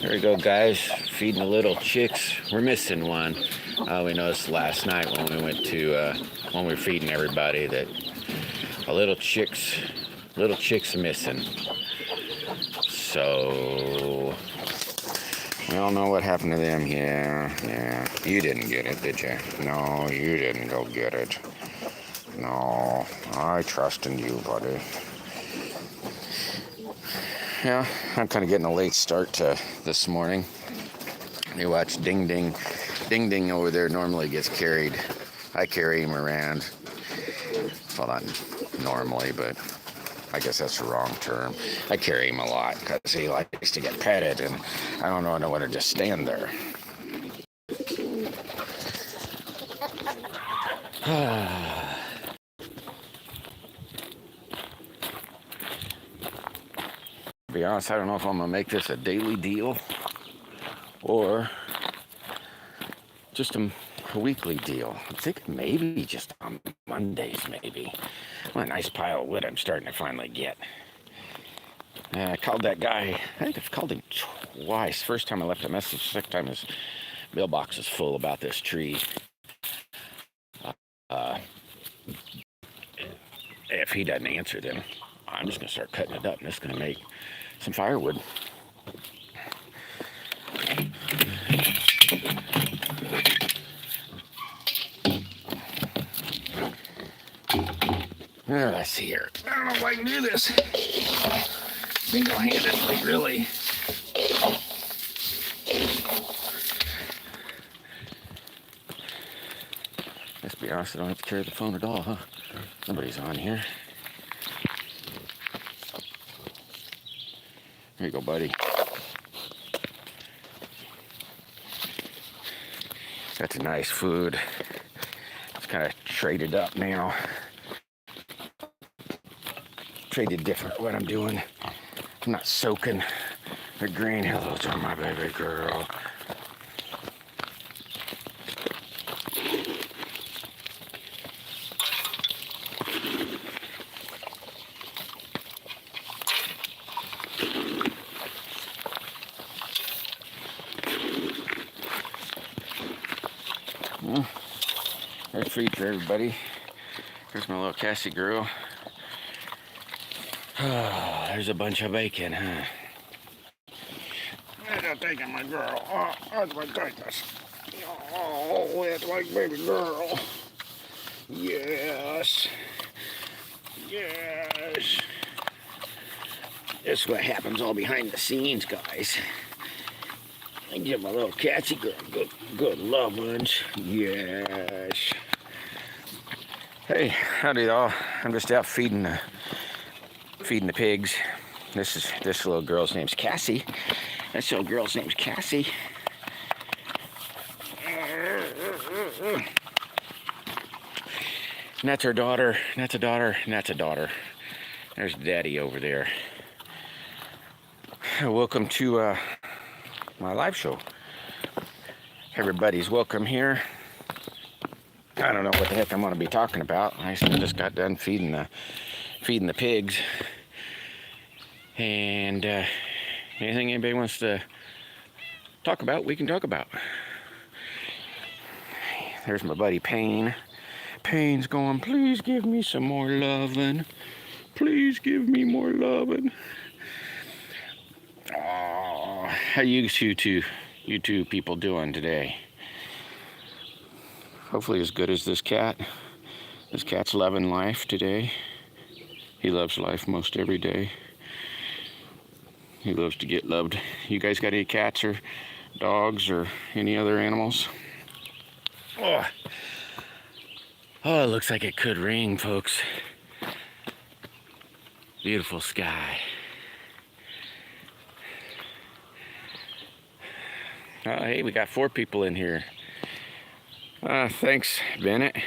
There we go, guys. Feeding the little chicks. We're missing one. We noticed last night when we went to when we were feeding everybody that a little chick's missing. So we all know what happened to them. Yeah. You didn't get it, did you? No, you didn't go get it. No, I trust in you, buddy. Yeah, I'm kind of getting a late start to this morning. You watch Ding Ding. Ding Ding over there normally gets carried. I carry him around. Well, not normally, but I guess that's the wrong term. I carry him a lot because he likes to get petted, and I don't know what to just stand there. To be honest, I don't know if I'm going to make this a daily deal or just a weekly deal. I'm thinking maybe just on Mondays, maybe. What a nice pile of wood I'm starting to finally get. I called that guy, I think I've called him twice. First time I left a message, second time his mailbox is full about this tree. If he doesn't answer, then I'm just going to start cutting it up and it's going to make some firewood. Let's see here. I don't know if I can do this single-handedly, really. Let's be honest, I don't have to carry the phone at all, huh? Nobody's on here. Here you go, buddy. That's a nice food. It's kind of traded up now. Traded different what I'm doing. I'm not soaking the grain. Hello to my baby girl. There's food for everybody. There's my little Cassie girl. Oh, there's a bunch of bacon, huh? I'm not taking my girl. Oh, that's my goodness. Oh, it's my baby girl. Yes. Yes. This is what happens all behind the scenes, guys. I give my little Cassie girl good lovings. Yes. Hey, howdy all. I'm just out feeding the pigs. This little girl's name's Cassie. This little girl's name's Cassie. And that's her daughter. And that's a daughter. And that's a daughter. There's Daddy over there. Welcome to my live show. Everybody's welcome here. I don't know what the heck I'm going to be talking about. I just got done feeding the pigs. And anything anybody wants to talk about, we can talk about. There's my buddy Payne. Payne's going, please give me some more loving. Please give me more loving. Oh, how you two people doing today? Hopefully as good as this cat. This cat's loving life today. He loves life most every day. He loves to get loved. You guys got any cats or dogs or any other animals? Oh, it looks like it could rain, folks. Beautiful sky. Hey, we got 4 people in here. Thanks, Bennett.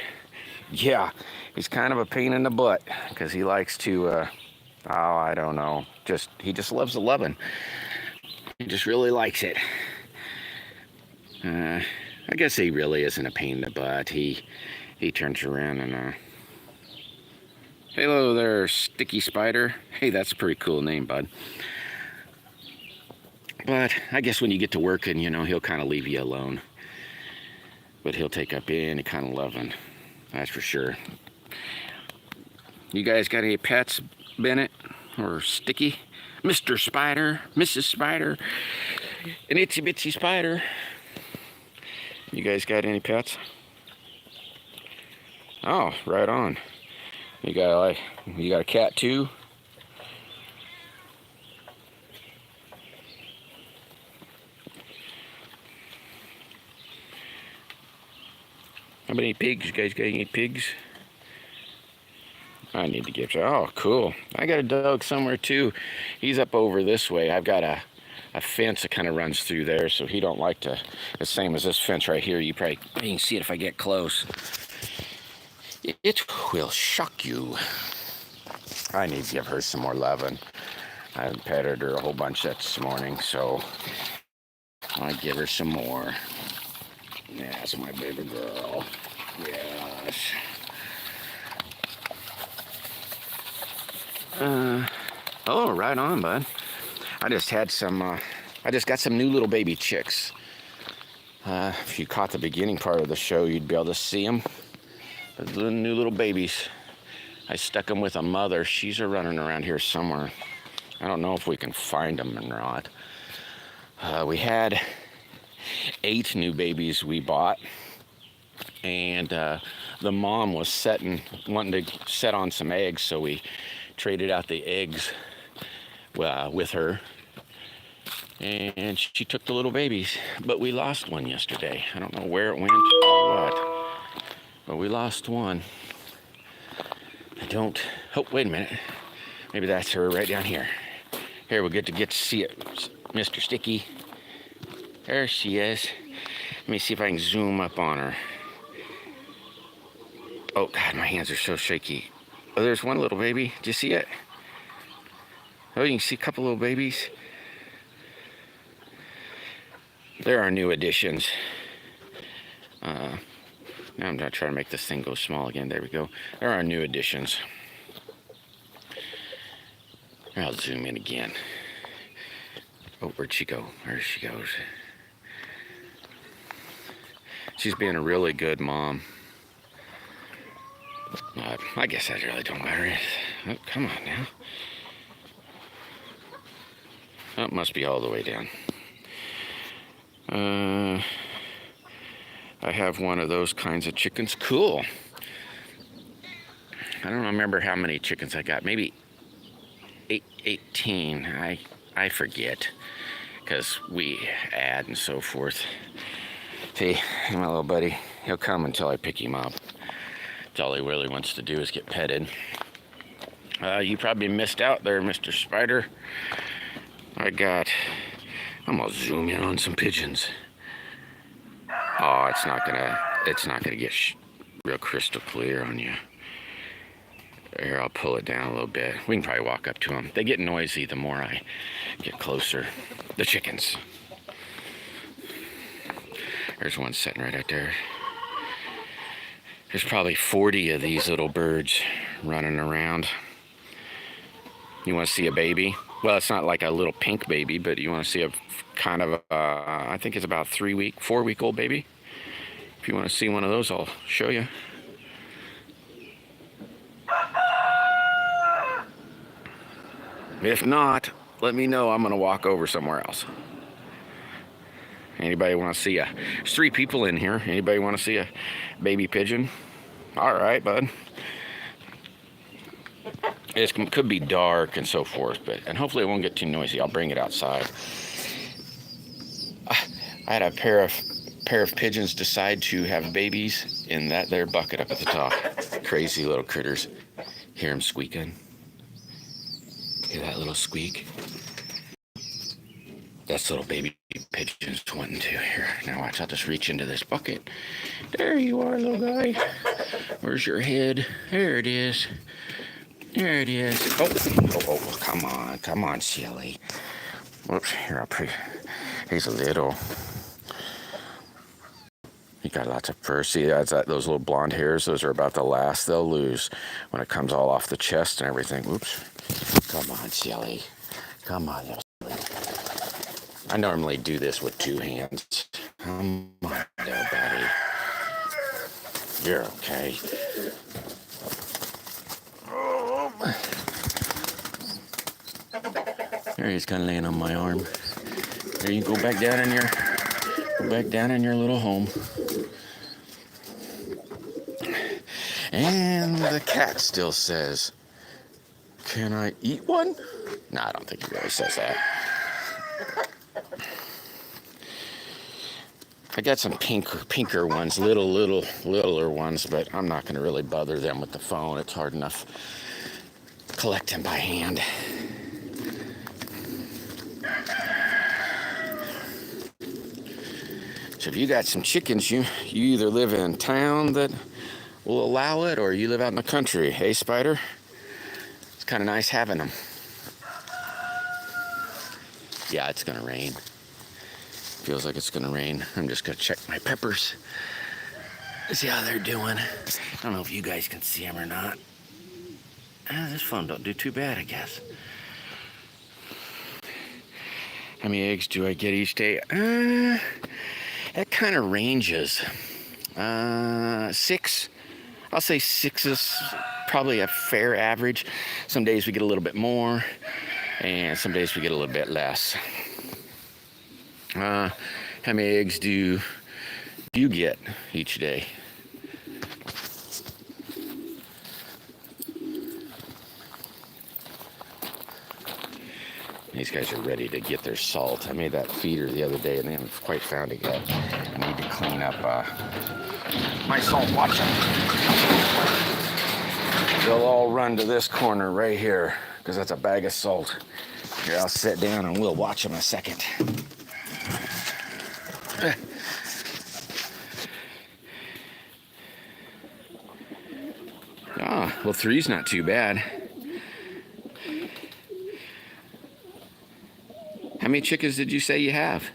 Yeah, he's kind of a pain in the butt because he likes to, I don't know. He just loves the loving. He just really likes it. I guess he really isn't a pain in the butt. He turns around and, hello there, Sticky Spider. Hey, that's a pretty cool name, bud. But I guess when you get to working, you know, he'll kind of leave you alone. But he'll take up any kind of loving, that's for sure. You guys got any pets, Bennett or Sticky? Mr. Spider, Mrs. Spider, an itsy bitsy spider. You guys got any pets? Oh, right on. You got a cat too? How many pigs? You guys got any pigs? I need to get you. Oh, cool. I got a dog somewhere too. He's up over this way. I've got a fence that kind of runs through there, so he don't like to. The same as this fence right here. You can see it if I get close. It will shock you. I need to give her some more loving. I haven't petted her a whole bunch this morning, so I'll give her some more. That's my baby girl. Yes. Oh, right on, bud. I just had some, I just got some new little baby chicks. If you caught the beginning part of the show, you'd be able to see them. The new little babies. I stuck them with a mother. She's running around here somewhere. I don't know if we can find them or not. We had 8 new babies we bought. And the mom was wanting to set on some eggs, so we traded out the eggs with her, and she took the little babies, but we lost one yesterday. I don't know where it went or what, but we lost one. Oh, wait a minute, maybe that's her right down here. Here, we'll get to see it. Mr. Sticky, there she is. Let me see if I can zoom up on her. Oh God, my hands are so shaky. Oh, there's one little baby. Did you see it? Oh, you can see a couple little babies. There are new additions. Now I'm going to try to make this thing go small again. There we go. There are new additions. I'll zoom in again. Oh, where'd she go? There she goes. She's being a really good mom. I guess that really don't matter. Oh, come on now. Oh, it must be all the way down. I have one of those kinds of chickens. Cool. I don't remember how many chickens I got. Maybe 18. I forget, because we add and so forth. See, my little buddy, he'll come until I pick him up. All he really wants to do is get petted. You probably missed out there, Mr. Spider. I'm gonna zoom in on some pigeons. Oh, it's not gonna get real crystal clear on you. Here, I'll pull it down a little bit. We can probably walk up to them. They get noisy the more I get closer. The chickens. There's one sitting right out there. There's probably 40 of these little birds running around. You want to see a baby? Well, it's not like a little pink baby, but you want to see a kind of, I think it's about 4-week-old baby. If you want to see one of those, I'll show you. If not, let me know. I'm going to walk over somewhere else. Anybody want to see there's 3 people in here. Anybody want to see a baby pigeon? All right, bud. It could be dark and so forth, and hopefully it won't get too noisy. I'll bring it outside. I had a pair of pigeons decide to have babies in that there bucket up at the top. Crazy little critters. Hear them squeaking. Hear that little squeak? That's little baby pigeons wanting to. Here, now watch, I'll just reach into this bucket. There you are, little guy. Where's your head? There it is. There it is. Oh, come on, silly. Whoops, here, he's a little. He got lots of fur. See, those little blonde hairs, those are about the last they'll lose when it comes all off the chest and everything. Whoops. Come on, silly. Come on, little silly. I normally do this with 2 hands. Come on, little buddy. You're okay. There he's kind of laying on my arm. There you go back down in your little home. And the cat still says, "Can I eat one?" No, I don't think he really says that. I got some pinker ones, littler ones, but I'm not going to really bother them with the phone. It's hard enough collecting by hand. So if you got some chickens, you either live in town that will allow it, or you live out in the country. Hey, Spider? It's kind of nice having them. Yeah, it's going to rain. Feels like it's going to rain. I'm just going to check my peppers. See how they're doing. I don't know if you guys can see them or not. This phone don't do too bad, I guess. How many eggs do I get each day? That kind of ranges. 6. I'll say 6 is probably a fair average. Some days we get a little bit more, and some days we get a little bit less. How many eggs do you get each day? These guys are ready to get their salt. I made that feeder the other day and they haven't quite found it yet. I need to clean up my salt. Watch them. They'll all run to this corner right here because that's a bag of salt. Here, I'll sit down and we'll watch them a second. Well, 3's not too bad. How many chickens did you say you have?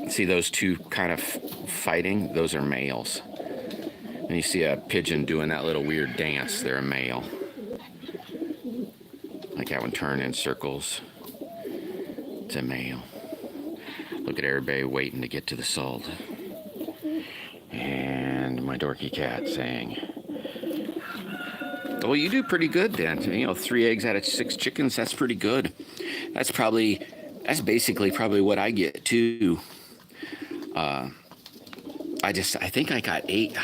See those 2 kind of fighting? Those are males. And you see a pigeon doing that little weird dance. They're a male. Like that one turn in circles. It's a male. Look at everybody waiting to get to the salt. And my dorky cat saying, "Well, you do pretty good then. 3 eggs out of 6 chickens, that's pretty good." That's basically probably what I get too. I think I got 8.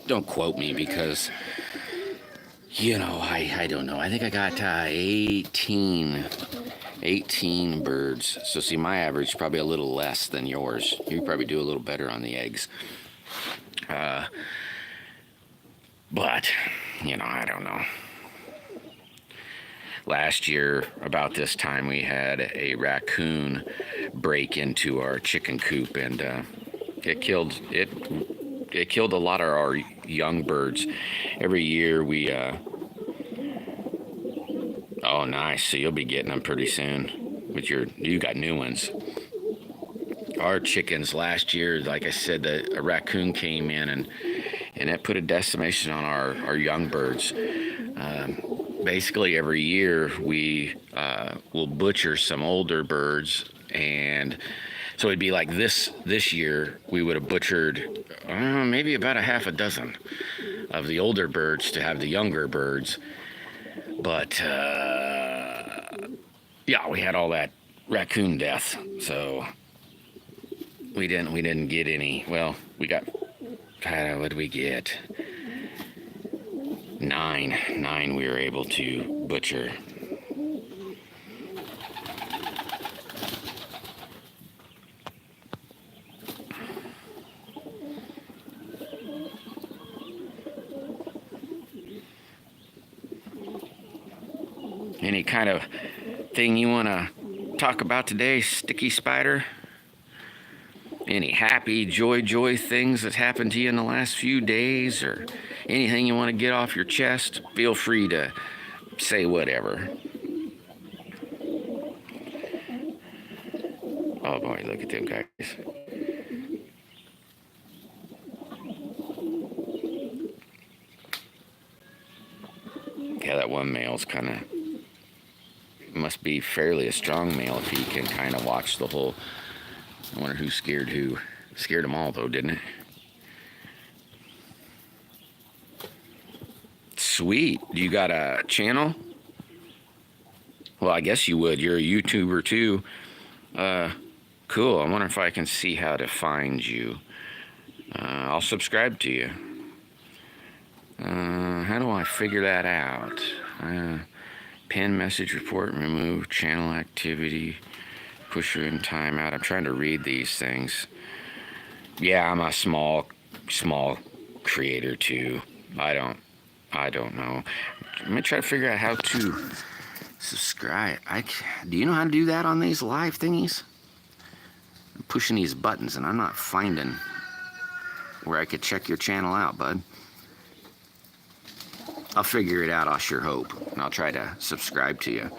Don't quote me because, I don't know. I think I got 18 birds. So see, my average is probably a little less than yours. You probably do a little better on the eggs. But, I don't know. Last year, about this time, we had a raccoon break into our chicken coop, and it killed a lot of our young birds. Every year we oh, nice. So you'll be getting them pretty soon. But you got new ones. Our chickens last year, like I said, a raccoon came in and it put a decimation on our young birds. Basically every year we will butcher some older birds, and so it'd be like this year we would have butchered maybe about a half a dozen of the older birds to have the younger birds. But yeah, we had all that raccoon death, so we didn't get any. Well, we got, what did we get? 9 we were able to butcher. Any kind of thing you want to talk about today, Sticky Spider? Any happy, joy things that happened to you in the last few days, or anything you want to get off your chest? Feel free to say whatever. Oh boy, look at them guys. Yeah, that one male's kind of must be fairly a strong male if he can kind of watch the whole. I wonder who scared who. Scared them all though, didn't it? Sweet. You got a channel? Well, I guess you would. You're a YouTuber too. Cool. I wonder if I can see how to find you. I'll subscribe to you. How do I figure that out? Pin message report, remove channel activity, push in timeout. I'm trying to read these things. Yeah, I'm a small creator too. I don't know. I'm gonna try to figure out how to subscribe. Do you know how to do that on these live thingies? I'm pushing these buttons and I'm not finding where I could check your channel out, bud. I'll figure it out, I sure hope. And I'll try to subscribe to you.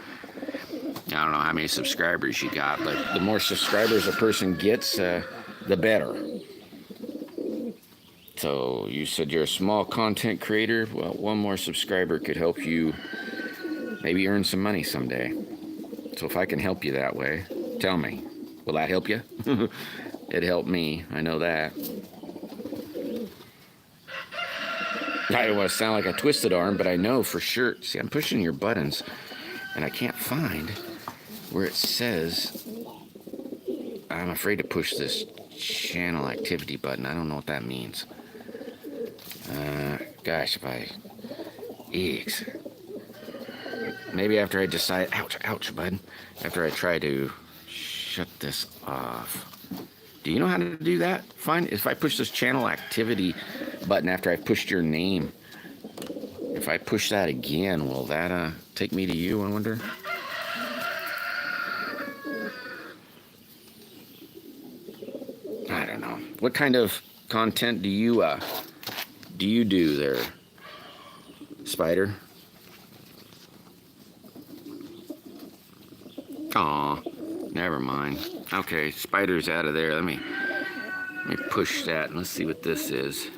I don't know how many subscribers you got, but the more subscribers a person gets, the better. So you said you're a small content creator. Well, one more subscriber could help you maybe earn some money someday. So if I can help you that way, tell me. Will that help you? It helped me. I know that. I don't want to sound like a twisted arm, but I know for sure. See, I'm pushing your buttons, and I can't find where it says. I'm afraid to push this channel activity button. I don't know what that means. Gosh, if I... Eeks. Maybe after I decide... Ouch, bud. After I try to shut this off. Do you know how to do that? Fine. If I push this channel activity button after I've pushed your name, if I push that again, will that take me to you, I wonder? I don't know. What kind of content do you do there, Spider? Aw, never mind. Okay, Spider's out of there. Let me push that and let's see what this is.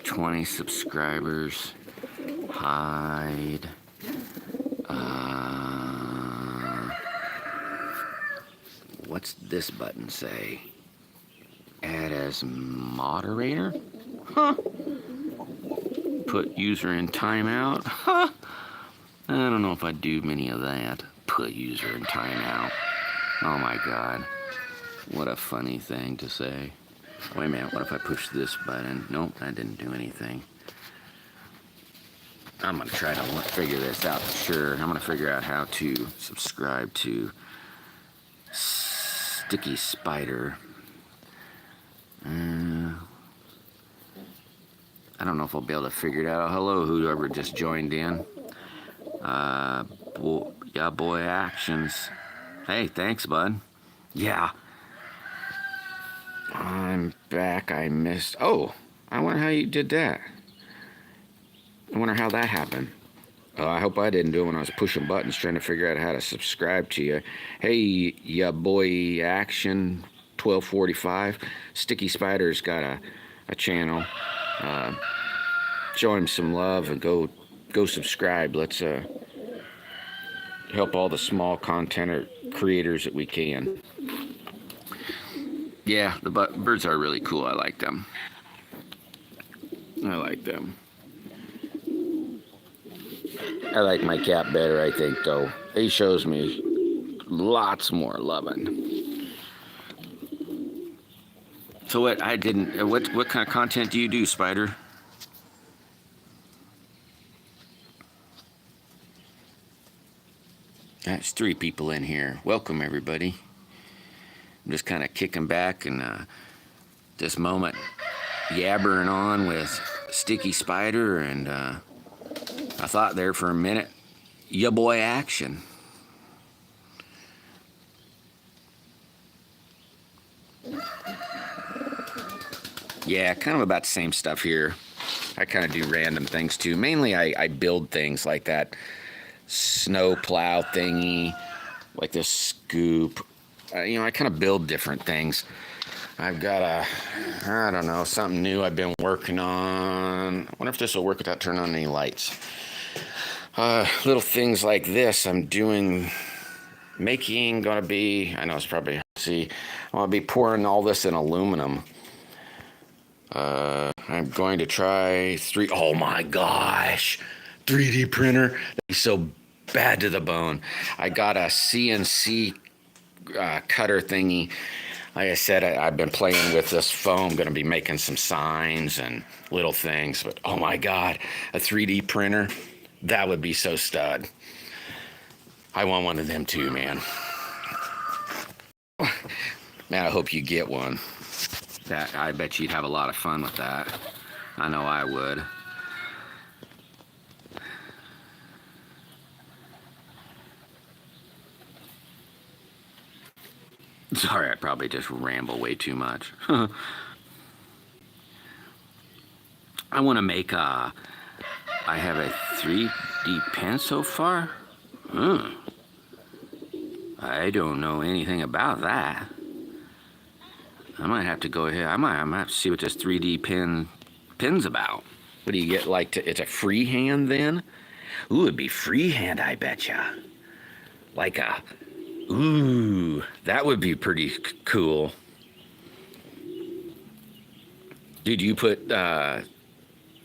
20 subscribers. Hide. What's this button say? Add as moderator? Huh. Put user in timeout? Huh. I don't know if I do many of that. Put user in timeout. Oh my God. What a funny thing to say. Wait a minute, what if I push this button? Nope, that didn't do anything. I'm gonna try to figure this out for sure. I'm gonna figure out how to subscribe to Sticky Spider. I don't know if I'll be able to figure it out. Hello, whoever just joined in. Yeah, boy actions. Hey, thanks, bud. Yeah. I'm back. I missed. Oh, I wonder how you did that. I wonder how that happened. I hope I didn't do it when I was pushing buttons trying to figure out how to subscribe to you. Hey, yeah, boy action 1245. Sticky Spider's got a channel. Show him some love and go subscribe. Let's help all the small content creators that we can. Yeah, the birds are really cool. I like them. I like them. I like my cat better, I think, though. He shows me lots more loving. So what kind of content do you do, Spider? That's 3 people in here. Welcome, everybody. I'm just kind of kicking back and this moment yabbering on with Sticky Spider, and I thought there for a minute, ya boy action. Yeah, kind of about the same stuff here. I kind of do random things too. Mainly I build things like that snow plow thingy, like this scoop. I kind of build different things. I've got I don't know, something new I've been working on. I wonder if this will work without turning on any lights. Little things like this I'm doing, gonna be, I know it's probably hard to see, I'm gonna be pouring all this in aluminum. I'm going to try oh my gosh, 3D printer. That'd be so bad to the bone. I got a CNC cutter thingy. Like I said, I've been playing with this foam, going to be making some signs and little things, but oh my God, a 3D printer, that would be so stud. I want one of them too, man. Man, I hope you get one. I bet you'd have a lot of fun with that. I know I would. Sorry, I probably just ramble way too much. I want to make I have a 3D pen so far. I don't know anything about that. I might have to go ahead. I might have to see what this 3D pen's about. What do you get? It's a freehand then? Ooh, it'd be freehand, I betcha. Like a, ooh, that would be pretty cool. Did you put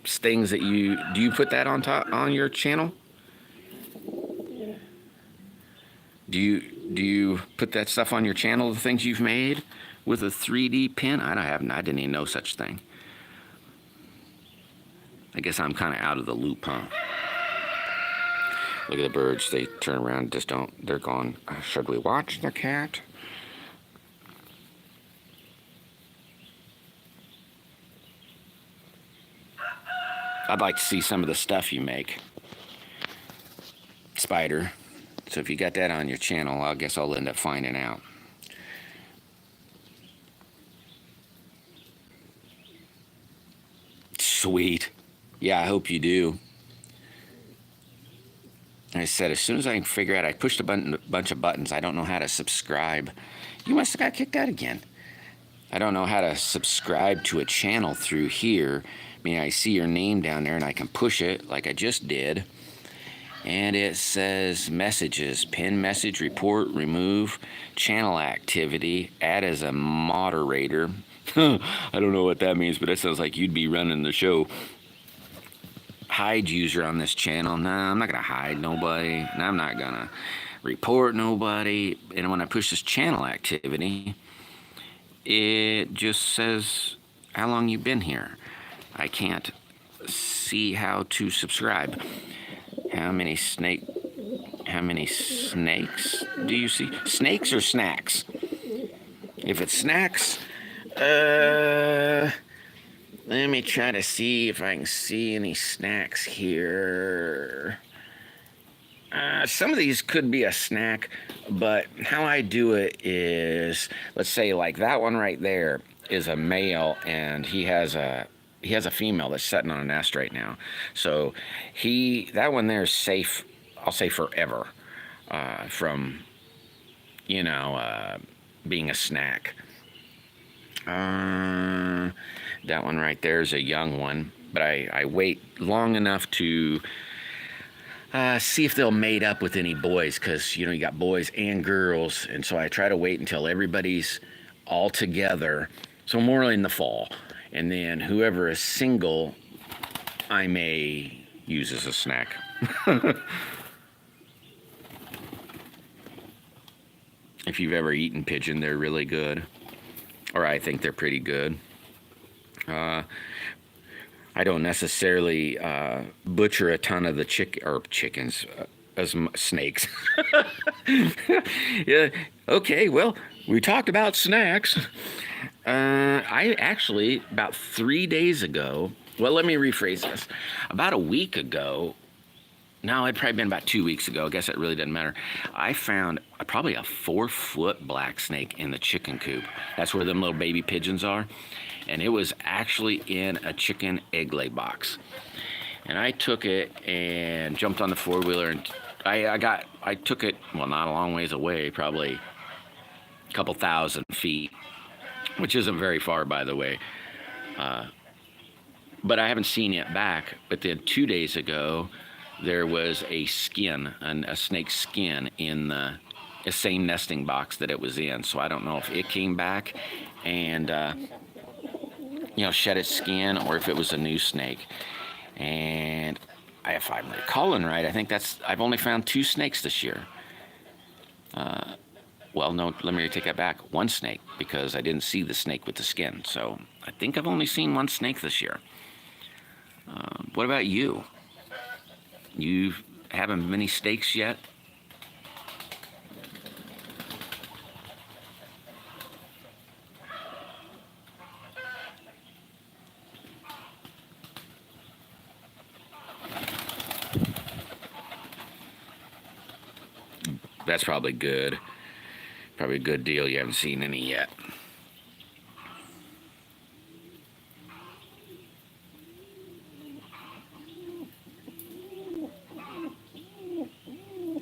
things that do you put that on your channel? Do you put that stuff on your channel, the things you've made with a 3D pen? I didn't even know such thing. I guess I'm kind of out of the loop, huh? Look at the birds. They turn around, they're gone. Should we watch the cat? I'd like to see some of the stuff you make, Spider. So if you got that on your channel, I guess I'll end up finding out. Sweet. Yeah, I hope you do. I said, as soon as I can figure out, I pushed a bunch of buttons. I don't know how to subscribe. You must have got kicked out again. I don't know how to subscribe to a channel through here. I mean, I see your name down there and I can push it like I just did. And it says messages, pin message, report, remove, channel activity, add as a moderator. I don't know what that means, but that sounds like you'd be running the show. Hide user on this channel. Nah, I'm not gonna hide nobody. And I'm not gonna report nobody. And when I push this channel activity, it just says how long you've been here. I can't see how to subscribe. How many snakes do you see? Snakes or snacks? If it's snacks, let me try to see if I can see any snacks here. Some of these could be a snack, but how I do it is, let's say like that one right there is a male, and he has a female that's sitting on a nest right now. So that one there is safe, I'll say forever, from, being a snack. That one right there is a young one, but I wait long enough to see if they'll mate up with any boys, because, you got boys and girls, and so I try to wait until everybody's all together, so more in the fall. And then whoever is single, I may use as a snack. If you've ever eaten pigeon, they're really good. Or I think they're pretty good. I don't necessarily butcher a ton of the chickens as snakes. Yeah. Okay, well, we talked about snacks. I actually, about 3 days ago, well, let me rephrase this. About a week ago, no, it'd probably been about 2 weeks ago. I guess it really doesn't matter. I found probably a 4-foot black snake in the chicken coop. That's where them little baby pigeons are. And it was actually in a chicken egg lay box. And I took it and jumped on the four-wheeler, and I took it, well, not a long ways away, probably a couple thousand feet, which isn't very far, by the way. But I haven't seen it back. But then 2 days ago, there was a skin, a snake skin in the same nesting box that it was in. So I don't know if it came back and shed its skin, or if it was a new snake. And if I'm recalling right, I think I've only found 2 snakes this year. Well, no, let me take that back. 1 snake, because I didn't see the snake with the skin. So I think I've only seen 1 snake this year. What about you? You haven't many snakes yet? That's probably good. Probably a good deal. You haven't seen any yet.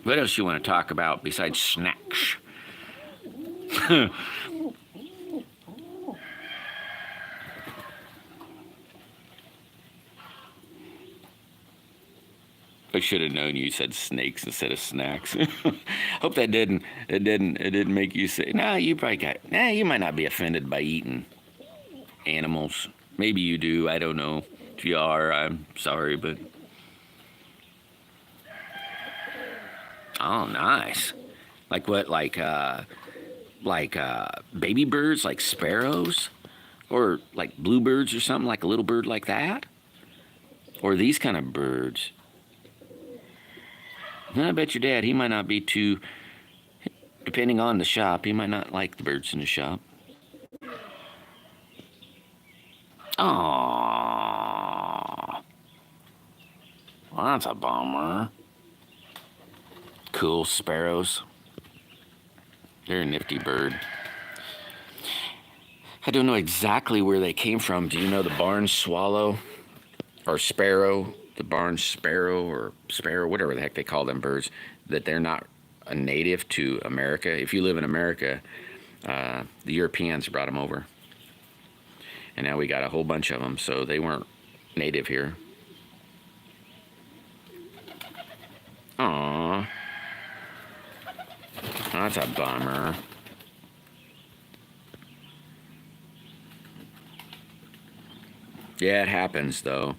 What else you want to talk about besides snacks? I should have known you said snakes instead of snacks. Hope that didn't make you say, nah, you might not be offended by eating animals. Maybe you do, I don't know. If you are, I'm sorry, but. Oh, nice. Like what, like baby birds, like sparrows? Or like bluebirds or something, like a little bird like that? Or these kind of birds? I bet your dad, he might not be too, depending on the shop, he might not like the birds in the shop. Aww. Well, that's a bummer. Cool sparrows. They're a nifty bird. I don't know exactly where they came from. Do you know the barn swallow or sparrow? The barn sparrow or sparrow, whatever the heck they call them birds, that they're not a native to America. If you live in America, the Europeans brought them over. And now we got a whole bunch of them, so they weren't native here. Aww. That's a bummer. Yeah, it happens, though.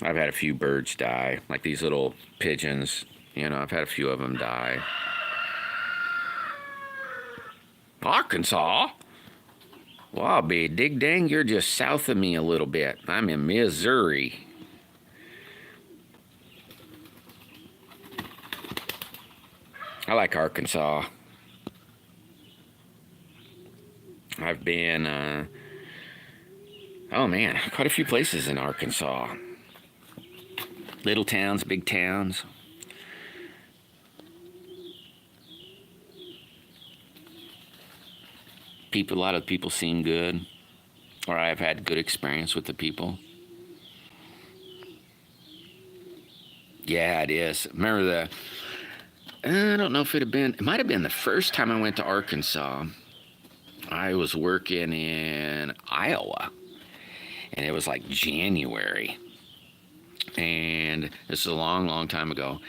I've had a few birds die, like these little pigeons. I've had a few of them die. Arkansas? Well, dig dang, you're just south of me a little bit. I'm in Missouri. I like Arkansas. I've been, oh man, quite a few places in Arkansas. Little towns, big towns. A lot of people seem good, or I've had good experience with the people. Yeah, it is. Remember I don't know if it might have been the first time I went to Arkansas. I was working in Iowa, and it was like January. And this is a long, long time ago.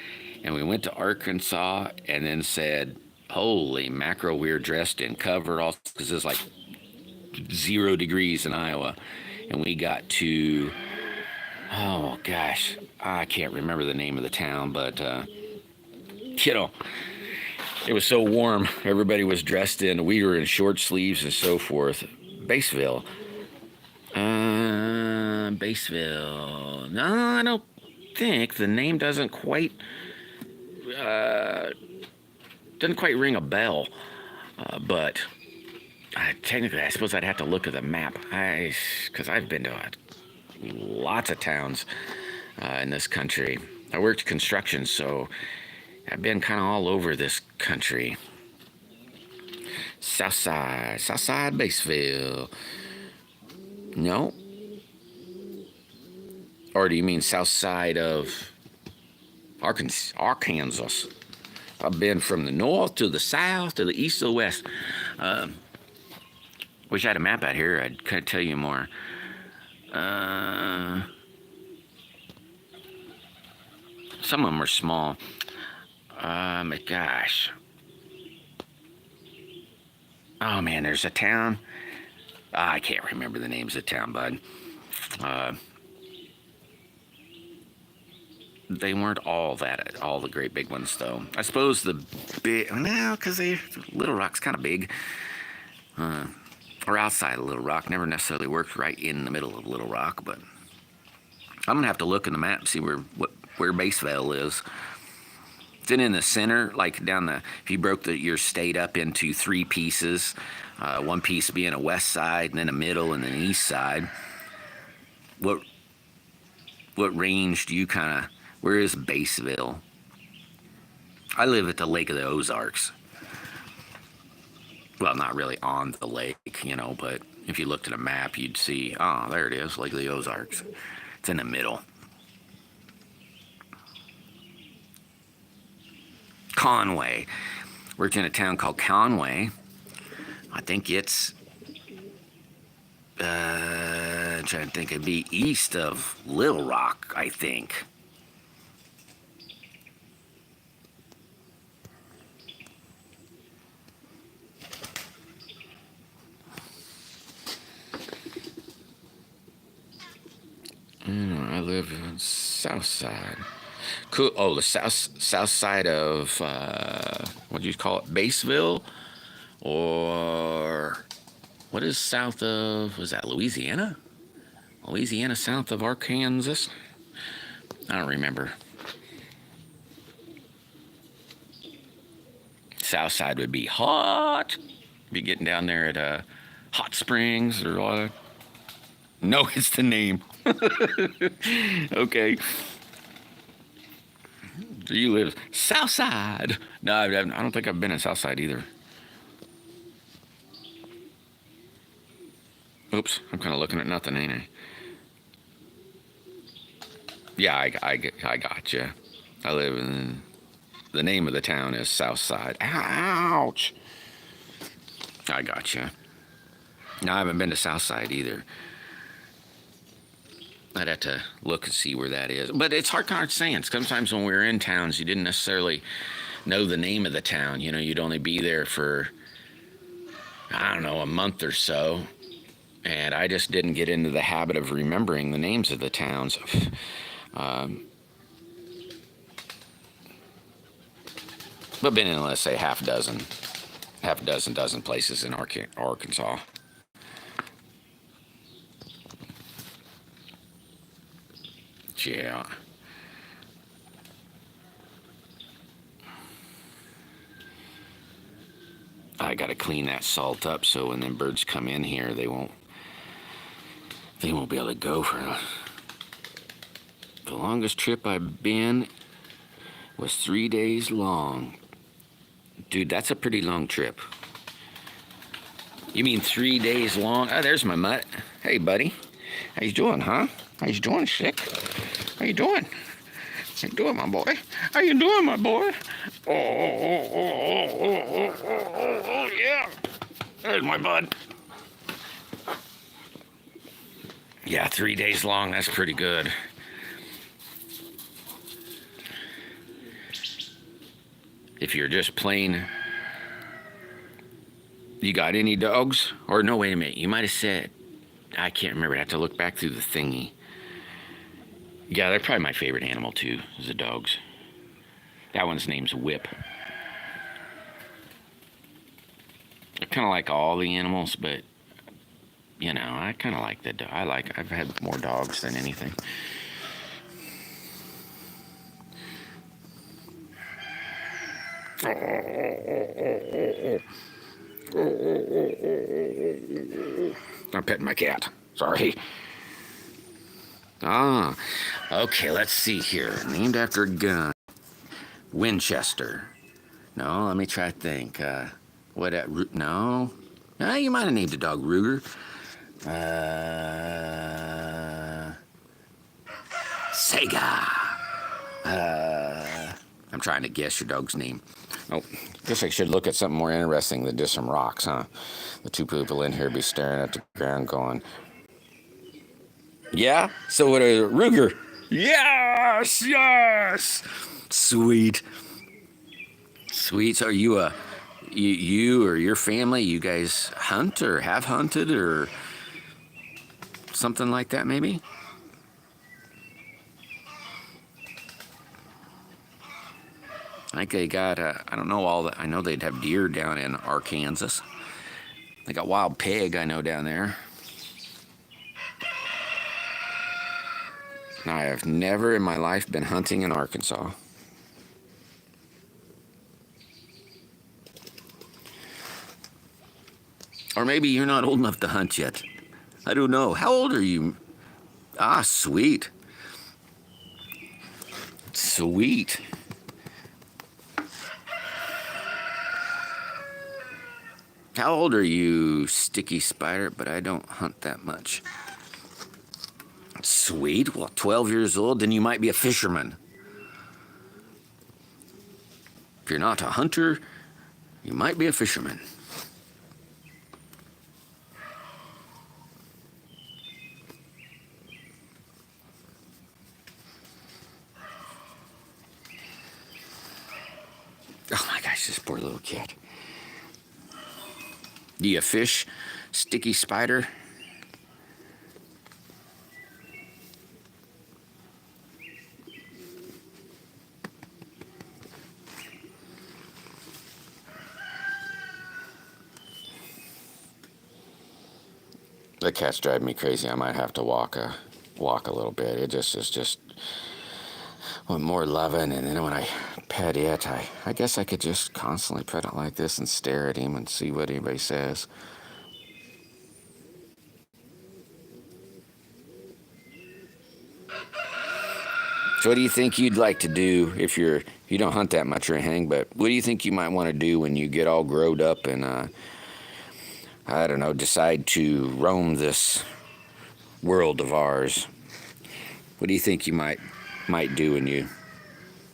And we went to Arkansas and then said, holy mackerel, we're dressed in coveralls, because it's like 0 degrees in Iowa. And we got to, oh gosh, I can't remember the name of the town, but, it was so warm. Everybody was dressed we were in short sleeves and so forth. Batesville. Batesville. No, I don't think. The name doesn't quite ring a bell. But technically, I suppose I'd have to look at the map. Because I've been to lots of towns in this country. I worked construction, so I've been kind of all over this country. Southside Batesville. No. Or do you mean south side of Arkansas? I've been from the north to the south to the east to the west. Wish I had a map out here. I'd kind of tell you more. Some of them are small. Gosh. Oh man, there's a town. I can't remember the names of the town, bud. They weren't all the great big ones, though. I suppose the big, no, because Little Rock's kind of big. Or outside of Little Rock. Never necessarily worked right in the middle of Little Rock, but I'm going to have to look in the map and see where Baseville is. It's in the center, like down if you broke your state up into 3 pieces, one piece being a west side, and then a middle, and then an east side. What range do you where is Baseville? I live at the Lake of the Ozarks. Well, not really on the lake, but if you looked at a map, you'd see, oh, there it is, Lake of the Ozarks. It's in the middle. Conway. Worked in a town called Conway. I think it's, I'm trying to think, it'd be east of Little Rock, I think. I live on the south side. Cool. Oh, the south side of what do you call it? Baseville, or what is south of? Was that Louisiana? Louisiana south of Arkansas? I don't remember. South side would be hot. Be getting down there at Hot Springs or no, it's the name. Okay. So you live south side. No, I don't think I've been in south side either. Oops, I'm kind of looking at nothing, ain't I? Yeah, I gotcha. I live in, the name of the town is Southside. Ouch! I gotcha. No, I haven't been to Southside either. I'd have to look and see where that is. But it's hard saying. Sometimes when we were in towns, you didn't necessarily know the name of the town. You'd only be there for, I don't know, a month or so. And I just didn't get into the habit of remembering the names of the towns. But been in, let's say, half a dozen places in Arkansas. Yeah. I gotta clean that salt up so when them birds come in here, they won't be able to go for the longest trip I've been was 3 days long. Dude, that's a pretty long trip. You mean 3 days long? Oh, there's my mutt. Hey, buddy. How you doing, huh? How you doing, sick? How you doing? How you doing, my boy? How you doing, my boy? Oh, yeah. There's my bud. Yeah, 3 days long. That's pretty good. If you're just plain, you got any dogs? Or no, wait a minute. You might have said, I can't remember. I have to look back through the thingy. Yeah, they're probably my favorite animal too, is the dogs. That one's name's Whip. I kind of like all the animals, but I kind of like the dog. I've had more dogs than anything. I'm petting my cat. Sorry. Okay, let's see here. Named after a gun. Winchester. No, let me try to think. No, you might have named a dog Ruger. Sega. I'm trying to guess your dog's name. Oh, guess I should look at something more interesting than just some rocks, huh? The two people in here be staring at the ground going, yeah? So what is Ruger? Yeah! Yes, yes. Sweet. Sweet. So are you or your family, you guys hunt or have hunted or something like that maybe? I think they got, I don't know all that. I know they'd have deer down in Arkansas. They got wild pig, I know, down there. Now, I have never in my life been hunting in Arkansas. Or maybe you're not old enough to hunt yet. I don't know. How old are you? Ah, sweet. Sweet. How old are you, Sticky Spider? But I don't hunt that much. Sweet. Well, 12 years old, then you might be a fisherman. If you're not a hunter, you might be a fisherman. Oh my gosh, this poor little cat. Do you fish, Sticky Spider? The cat's driving me crazy. I might have to walk a little bit. It just is just want more loving, and then when I pet it, I guess I could just constantly pet it like this and stare at him and see what anybody says. So what do you think you'd like to do if you don't hunt that much or anything, but what do you think you might want to do when you get all growed up and I don't know, decide to roam this world of ours? What do you think you might do when you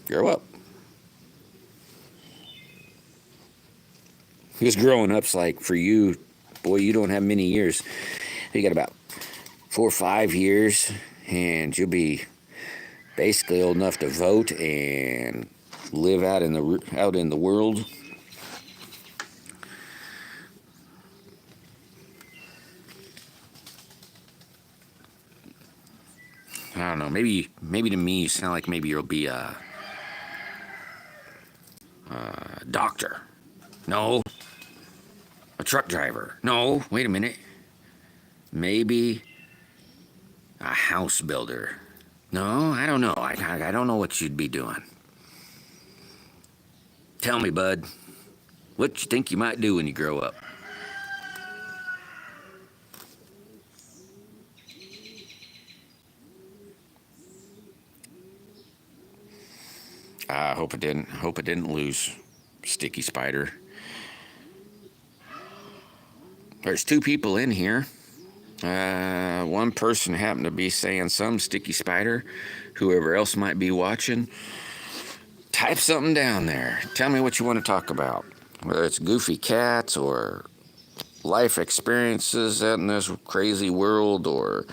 grow up? Because growing up's like, for you, boy, you don't have many years. You got about 4 or 5 years, and you'll be basically old enough to vote and live out in the world. I don't know. Maybe to me, you sound like maybe you'll be a doctor. No. A truck driver. No. Wait a minute. Maybe a house builder. No, I don't know. I don't know what you'd be doing. Tell me, bud. What you think you might do when you grow up? I hope it didn't lose Sticky Spider. There's 2 people in here. One person happened to be saying some Sticky Spider. Whoever else might be watching, type something down there. Tell me what you want to talk about. Whether it's goofy cats or life experiences out in this crazy world, or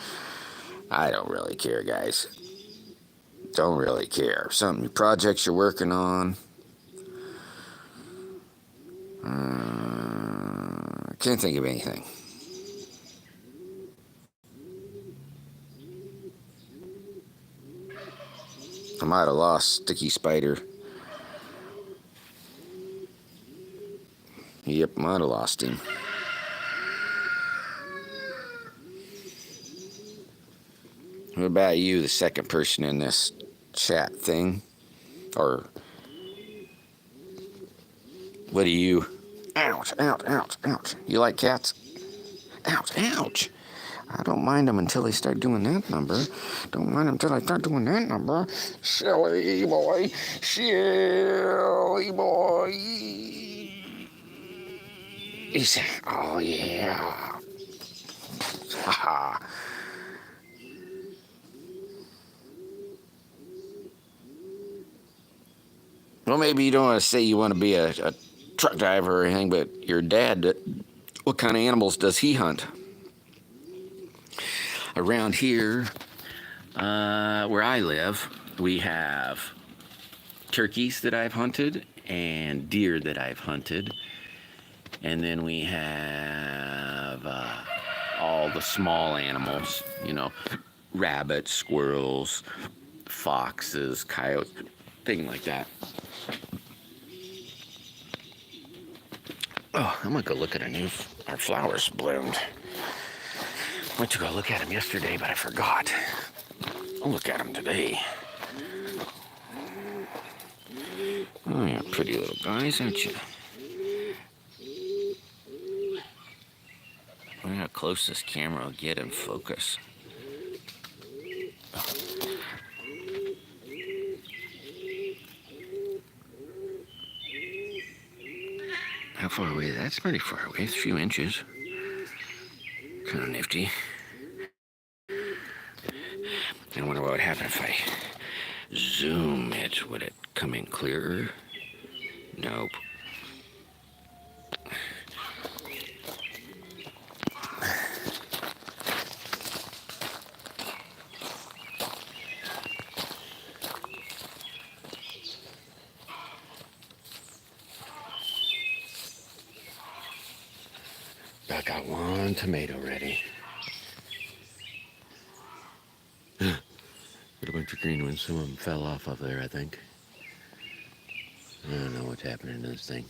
I don't really care, guys. Don't really care. Something, projects you're working on. Can't think of anything. I might have lost Sticky Spider. Yep, might have lost him. What about you, the second person in this chat thing? Or what do you... Ouch, ouch, ouch, ouch. You like cats? Ouch, ouch. I don't mind them until they start doing that number. Don't mind them until I start doing that number. Silly boy. Silly boy. He's... Oh, yeah. Haha. Well, maybe you don't want to say you want to be a truck driver or anything, but your dad, what kind of animals does he hunt? Around here, where I live, we have turkeys that I've hunted and deer that I've hunted. And then we have all the small animals, you know, rabbits, squirrels, foxes, coyotes, things like that. Oh, I'm gonna go look at our flowers bloomed. I went to go look at them yesterday, but I forgot. I'll look at them today. Oh, you're pretty little guys, aren't you? I wonder how close this camera will get in focus. How far away? That's pretty far away. It's a few inches. Kind of nifty. I wonder what would happen if I zoom it. Would it come in clearer? Nope. I got one tomato ready. Got a bunch of green ones. Some of them fell off of there, I think. I don't know what's happening to this thing.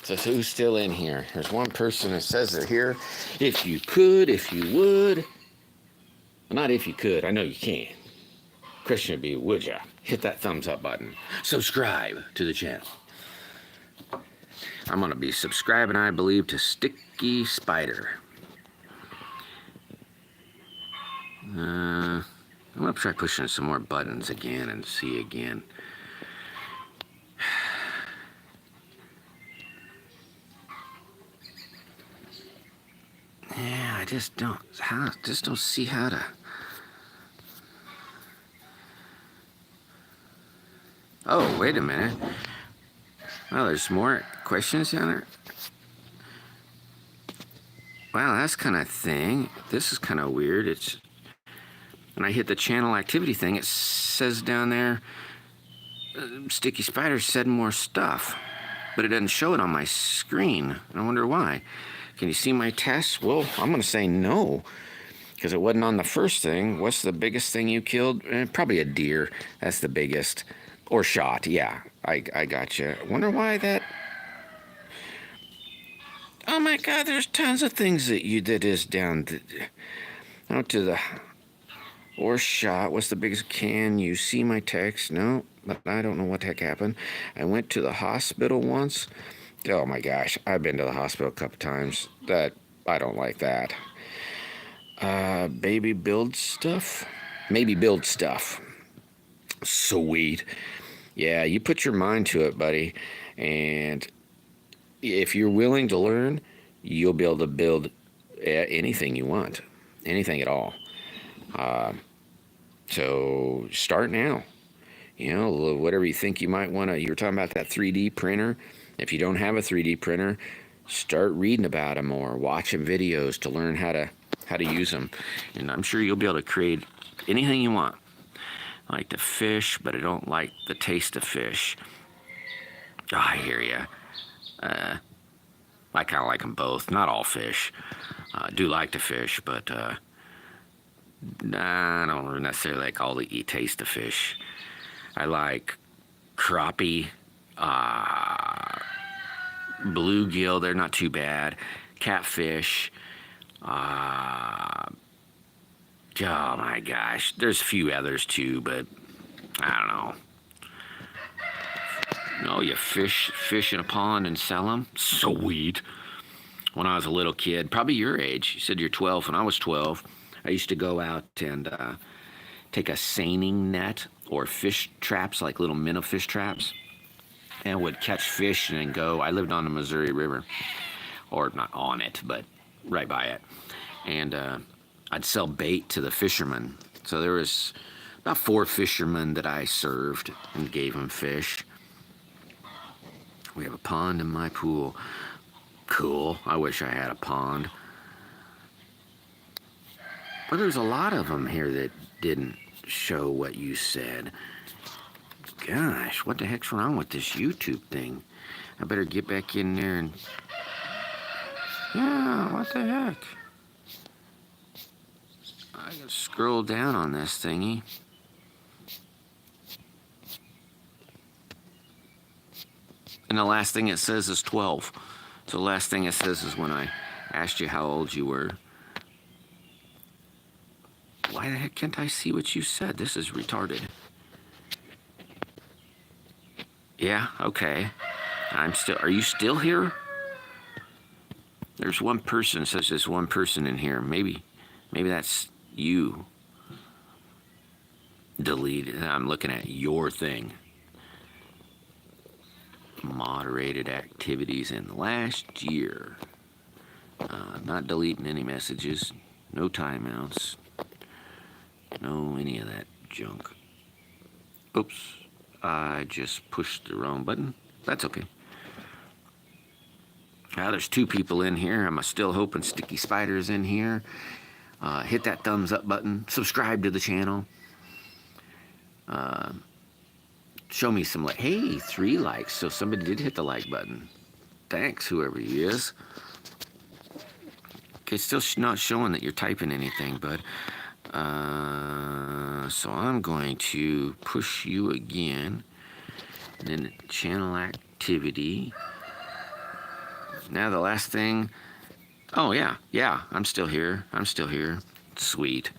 So who's still in here? There's one person that says they're here. If you could, if you would. Well, not if you could. I know you can. Question would be, would ya? Hit that thumbs up button. Subscribe to the channel. I'm going to be subscribing, I believe, to Sticky Spider. I'm going to try pushing some more buttons again and see again. Yeah, I just don't see how to. Oh, wait a minute. Well, there's more questions down there. Wow, that's kind of thing. This is kind of weird. It's when I hit the channel activity thing, it says down there, Sticky Spider said more stuff, but it doesn't show it on my screen. I wonder why. Can you see my tests? Well, I'm going to say no, because it wasn't on the first thing. What's the biggest thing you killed? Probably a deer. That's the biggest. Or shot. Yeah, I got you. Wonder why that. Oh my God, there's tons of things that you did is down out to the. Or shot. What's the biggest? Can you see my text? No, but I don't know what the heck happened. I went to the hospital once. Oh my gosh, I've been to the hospital a couple times. I don't like that. Baby build stuff? Maybe build stuff. Sweet. Yeah, you put your mind to it, buddy. And if you're willing to learn, you'll be able to build anything you want. Anything at all. So start now. You know, whatever you think you might want to. You were talking about that 3D printer. If you don't have a 3D printer, start reading about them or watching videos to learn how to use them. And I'm sure you'll be able to create anything you want. I like to fish, but I don't like the taste of fish. Oh, I hear you. I kind of like them both. Not all fish. I do like to fish, but I don't necessarily like all the taste of fish. I like crappie, bluegill, they're not too bad. Catfish. Oh my gosh, there's a few others too, but I don't know. No, you fish in a pond and sell them? Sweet. When I was a little kid, probably your age, you said you're 12. When I was 12, I used to go out and take a seining net or fish traps, like little minnow fish traps, and would catch fish and then go. I lived on the Missouri River, or not on it, but right by it. And I'd sell bait to the fishermen. So there was about 4 fishermen that I served and gave them fish. We have a pond in my pool. Cool. I wish I had a pond. But there's a lot of them here that didn't show what you said. Gosh, what the heck's wrong with this YouTube thing? I better get back in there and... Yeah, what the heck? I gotta scroll down on this thingy. And the last thing it says is 12. So the last thing it says is when I asked you how old you were. Why the heck can't I see what you said? This is retarded. Yeah, okay. Are you still here? There's one person, says there's one person in here. Maybe that's you. Deleted. I'm looking at your thing. Moderated activities in the last year. Not deleting any messages. No timeouts. No any of that junk. Oops. I just pushed the wrong button. That's okay. Now there's 2 people in here. I'm still hoping Sticky Spider's in here. Hit that thumbs up button. Subscribe to the channel. Show me some like. Hey, 3 likes. So somebody did hit the like button. Thanks, whoever he is. Okay, still not showing that you're typing anything, bud. So I'm going to push you again. And then channel activity. Now the last thing. Oh yeah, I'm still here. Sweet.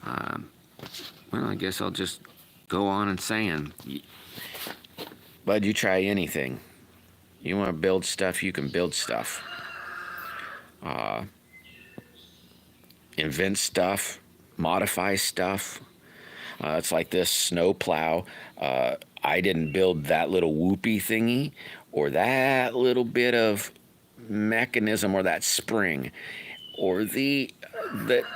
Well, I guess I'll just go on and saying, bud, you try anything. You want to build stuff, you can build stuff. Invent stuff, modify stuff. It's like this snow plow. I didn't build that little whoopee thingy or that little bit of mechanism or that spring or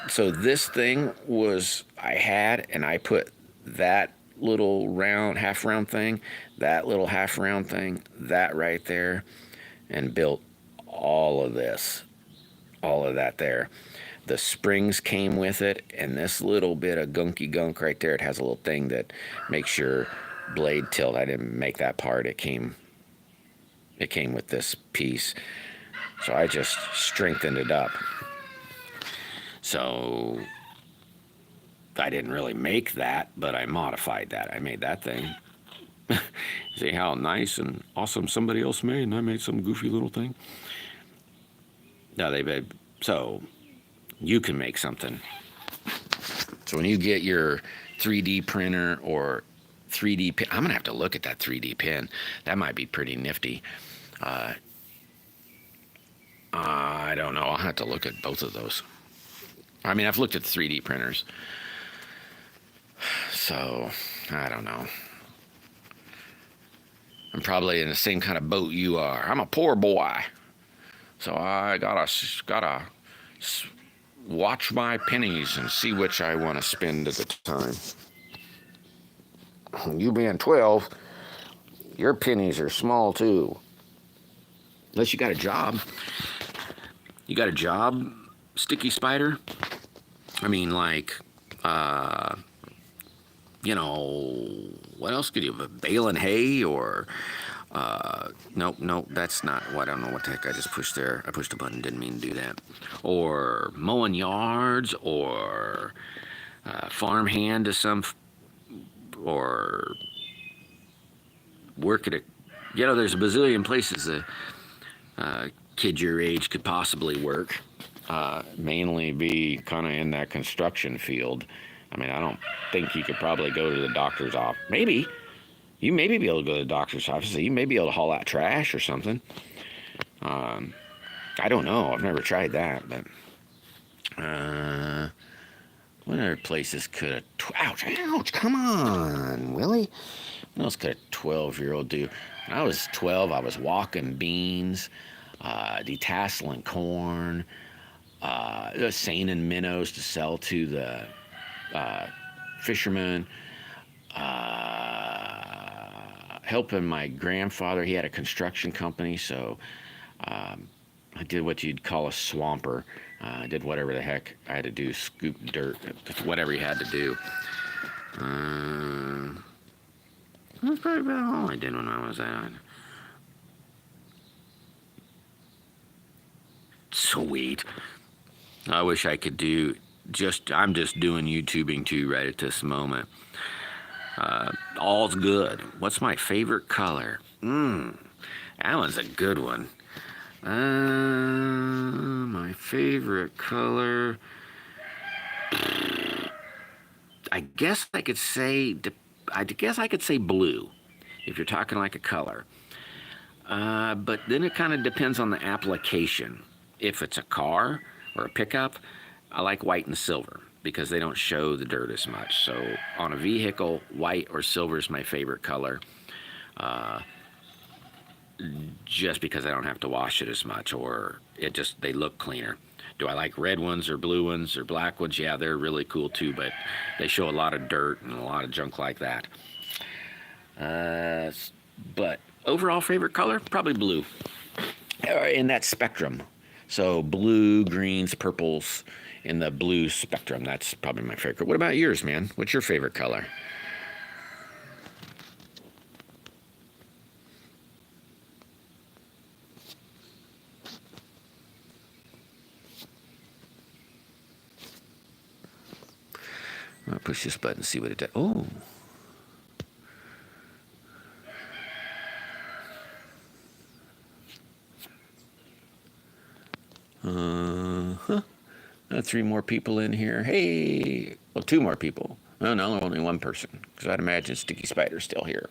so this thing was I had, and I put that little round, half round thing, that little half round thing, that right there, and built all of that there. The springs came with it, and this little bit of gunky gunk right there, it has a little thing that makes your blade tilt. I didn't make that part. It came with this piece. So I just strengthened it up. So I didn't really make that, but I modified that. I made that thing. See how nice and awesome somebody else made, and I made some goofy little thing. So you can make something. So when you get your 3D printer or 3D pen, I'm going to have to look at that 3D pen. That might be pretty nifty. I don't know. I'll have to look at both of those. I mean, I've looked at the 3D printers. So, I don't know. I'm probably in the same kind of boat you are. I'm a poor boy. So I gotta watch my pennies and see which I want to spend at the time. You being 12, your pennies are small too. Unless you got a job. You got a job, Sticky Spider? I mean, like, what else could you have? Baling hay or, nope, that's not, I don't know what the heck I just pushed there. I pushed a button, didn't mean to do that. Or mowing yards or farm hand to some, or work at a, there's a bazillion places a kid your age could possibly work. Mainly be kind of in that construction field. I mean, I don't think you could probably go to the doctor's office. Maybe. You maybe be able to go to the doctor's office. You may be able to haul out trash or something. I don't know. I've never tried that, but What other places could a ouch, ouch, come on, Willie. What else could a 12-year-old do? When I was 12, I was walking beans, detasseling corn, seining minnows to sell to the fishermen, helping my grandfather. He had a construction company, so I did what you'd call a swamper. I did whatever the heck I had to do, scoop dirt, whatever he had to do. That's probably about all I did when I was at. Sweet. I wish I could do I'm just doing YouTubing too right at this moment. All's good. What's my favorite color? That one's a good one. My favorite color. I guess I could say blue, if you're talking like a color. But then it kind of depends on the application. If it's a car or a pickup, I like white and silver because they don't show the dirt as much. So on a vehicle, white or silver is my favorite color. Just because I don't have to wash it as much, or they look cleaner. Do I like red ones or blue ones or black ones? Yeah, they're really cool too, but they show a lot of dirt and a lot of junk like that. But overall favorite color, probably blue. In that spectrum. So blue, greens, purples in the blue spectrum. That's probably my favorite. What about yours, man? What's your favorite color? I'll push this button and see what it does. Oh. Three more people in here. Hey. Well, two more people. Oh, no, only one person. Because I'd imagine Sticky Spider's still here.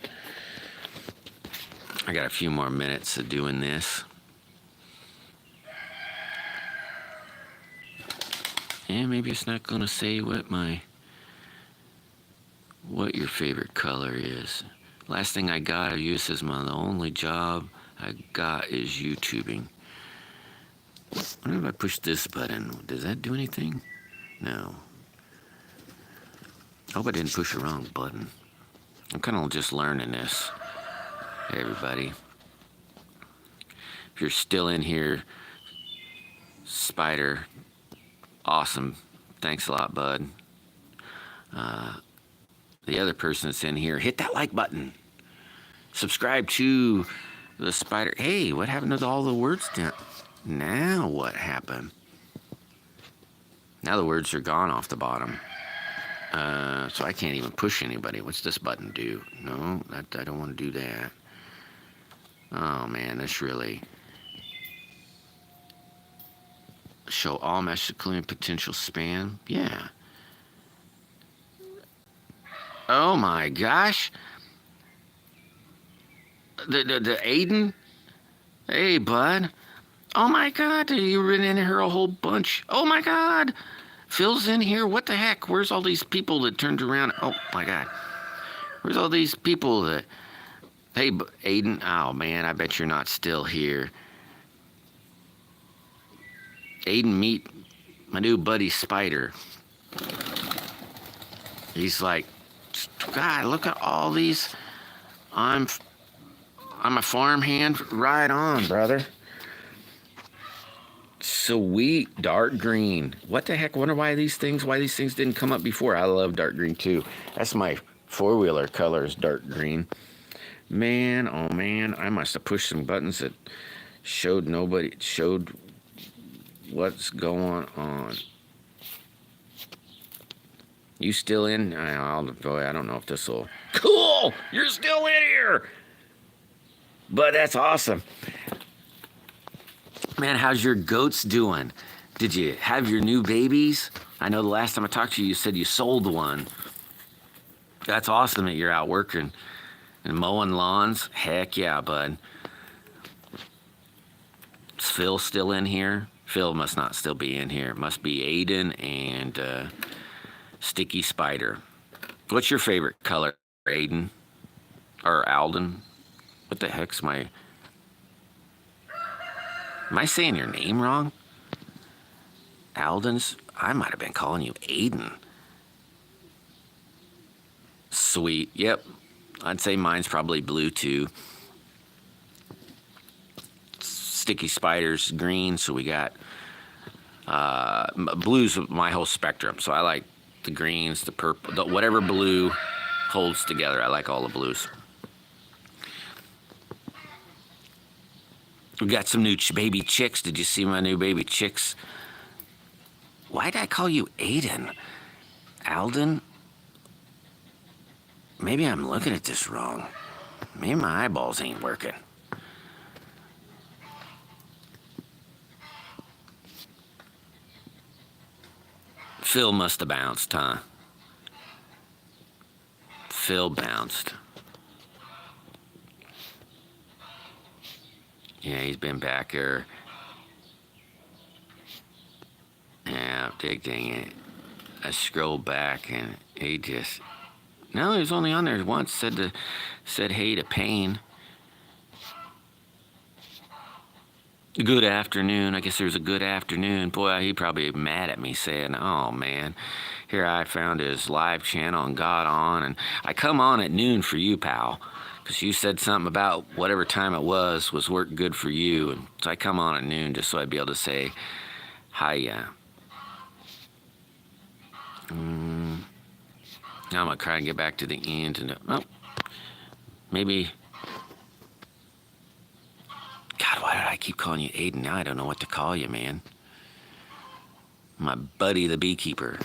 I got a few more minutes of doing this. And maybe it's not going to say what your favorite color is. Last thing I got, I used as the only job I got is YouTubing. I wonder if I push this button. Does that do anything? No. I hope I didn't push the wrong button. I'm kind of just learning this. Hey, everybody. If you're still in here, Spider, awesome. Thanks a lot, bud. The other person that's in here, hit that like button. Subscribe to the Spider. Hey, what happened to all the words down? Now what happened? Now the words are gone off the bottom. So I can't even push anybody. What's this button do? No, I don't want to do that. Oh man, that's really... Show all messages including potential spam. Yeah. Oh my gosh. The Aiden? Hey, bud. Oh my God, you've been in here a whole bunch. Oh my God. Phil's in here. What the heck? Where's all these people that turned around? Oh my God. Where's all these people that... Hey, Aiden. Oh man, I bet you're not still here. Aiden, meet my new buddy Spider. He's like, God, look at all these. I'm a farmhand. Right on, brother. Sweet dark green. What the heck? Wonder why these things didn't come up before. I love dark green too. That's my four-wheeler color is dark green. Man, oh man, I must have pushed some buttons that showed what's going on. You still in? Boy, I don't know if this will... Cool! You're still in here! But that's awesome. Man, how's your goats doing? Did you have your new babies? I know the last time I talked to you, you said you sold one. That's awesome that you're out working and mowing lawns. Heck yeah, bud. Is Phil still in here? Phil must not still be in here. It must be Aiden and Sticky Spider. What's your favorite color, Aiden? Or Alden? What the heck's my... Am I saying your name wrong? Alden's? I might have been calling you Aiden. Sweet. Yep. I'd say mine's probably blue too. Sticky Spider's green, so we got blue's my whole spectrum. So I like the greens, the purple, whatever blue holds together. I like all the blues. We got some new baby chicks. Did you see my new baby chicks? Why did I call you Aiden? Alden? Maybe I'm looking at this wrong. Maybe my eyeballs ain't working. Phil must have bounced, huh? Phil bounced. Yeah, he's been back here. Yeah, dang it. I scrolled back and he just... No, he was only on there once. Said hey to Payne. Good afternoon. I guess there's a good afternoon. Boy, he probably mad at me saying, oh man, here I found his live channel and got on. And I come on at noon for you, pal. Because you said something about whatever time it was work good for you. And so I come on at noon just so I'd be able to say, hiya. Now I'm going to try and get back to the end. And oh, maybe... God, why did I keep calling you Aiden? Now I don't know what to call you, man. My buddy the beekeeper.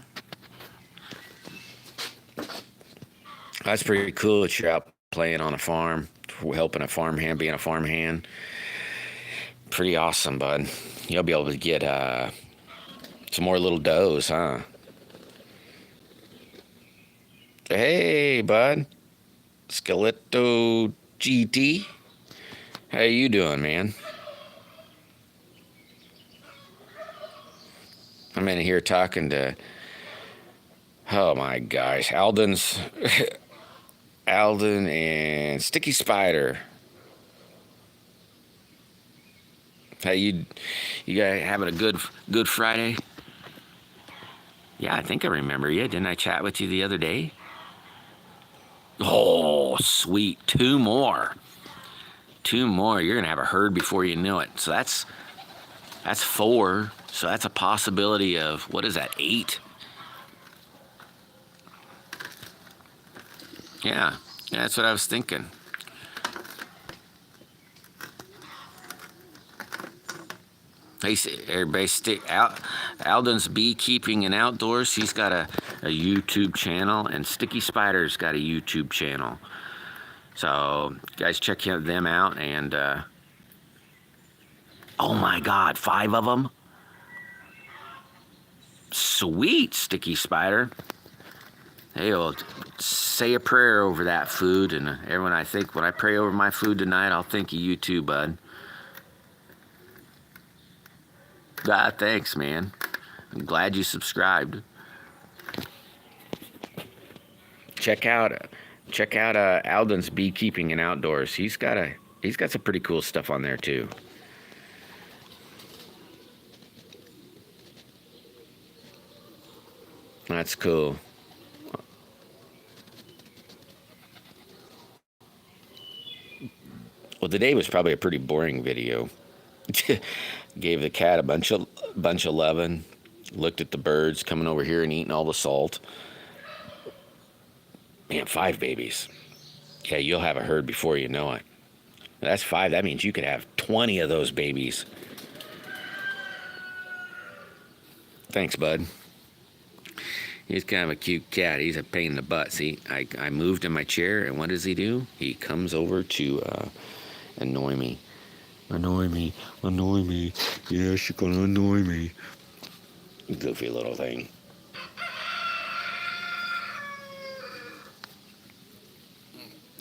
That's pretty cool that you're out playing on a farm, helping a farmhand, being a farmhand. Pretty awesome, bud. You'll be able to get some more little does, huh? Hey, bud. Skeleto GT. How you doing, man? I'm in here talking to... Oh, my gosh. Alden and Sticky Spider. Hey, you guys having a good Friday? Yeah, I think I remember you. Didn't I chat with you the other day? Oh, sweet. Two more. You're gonna have a herd before you know it. So that's 4. So that's a possibility of, what is that, 8? Yeah, that's what I was thinking. Hey, everybody, Alden's Beekeeping and Outdoors. He's got a YouTube channel, and Sticky Spider's got a YouTube channel. So, guys, check them out. And, oh my God, 5 of them? Sweet, Sticky Spider. Hey, well, say a prayer over that food. And everyone, when I pray over my food tonight, I'll think of you too, bud. God, thanks, man. I'm glad you subscribed. Check out Alden's Beekeeping and Outdoors. He's got some pretty cool stuff on there too. That's cool. Well, today was probably a pretty boring video. Gave the cat a bunch of loving. Looked at the birds coming over here and eating all the salt. Man, 5 babies. Yeah, you'll have a herd before you know it. That's 5. That means you could have 20 of those babies. Thanks, bud. He's kind of a cute cat. He's a pain in the butt. See, I moved in my chair, and what does he do? He comes over to annoy me. Annoy me. Yes, you're gonna annoy me. Goofy little thing.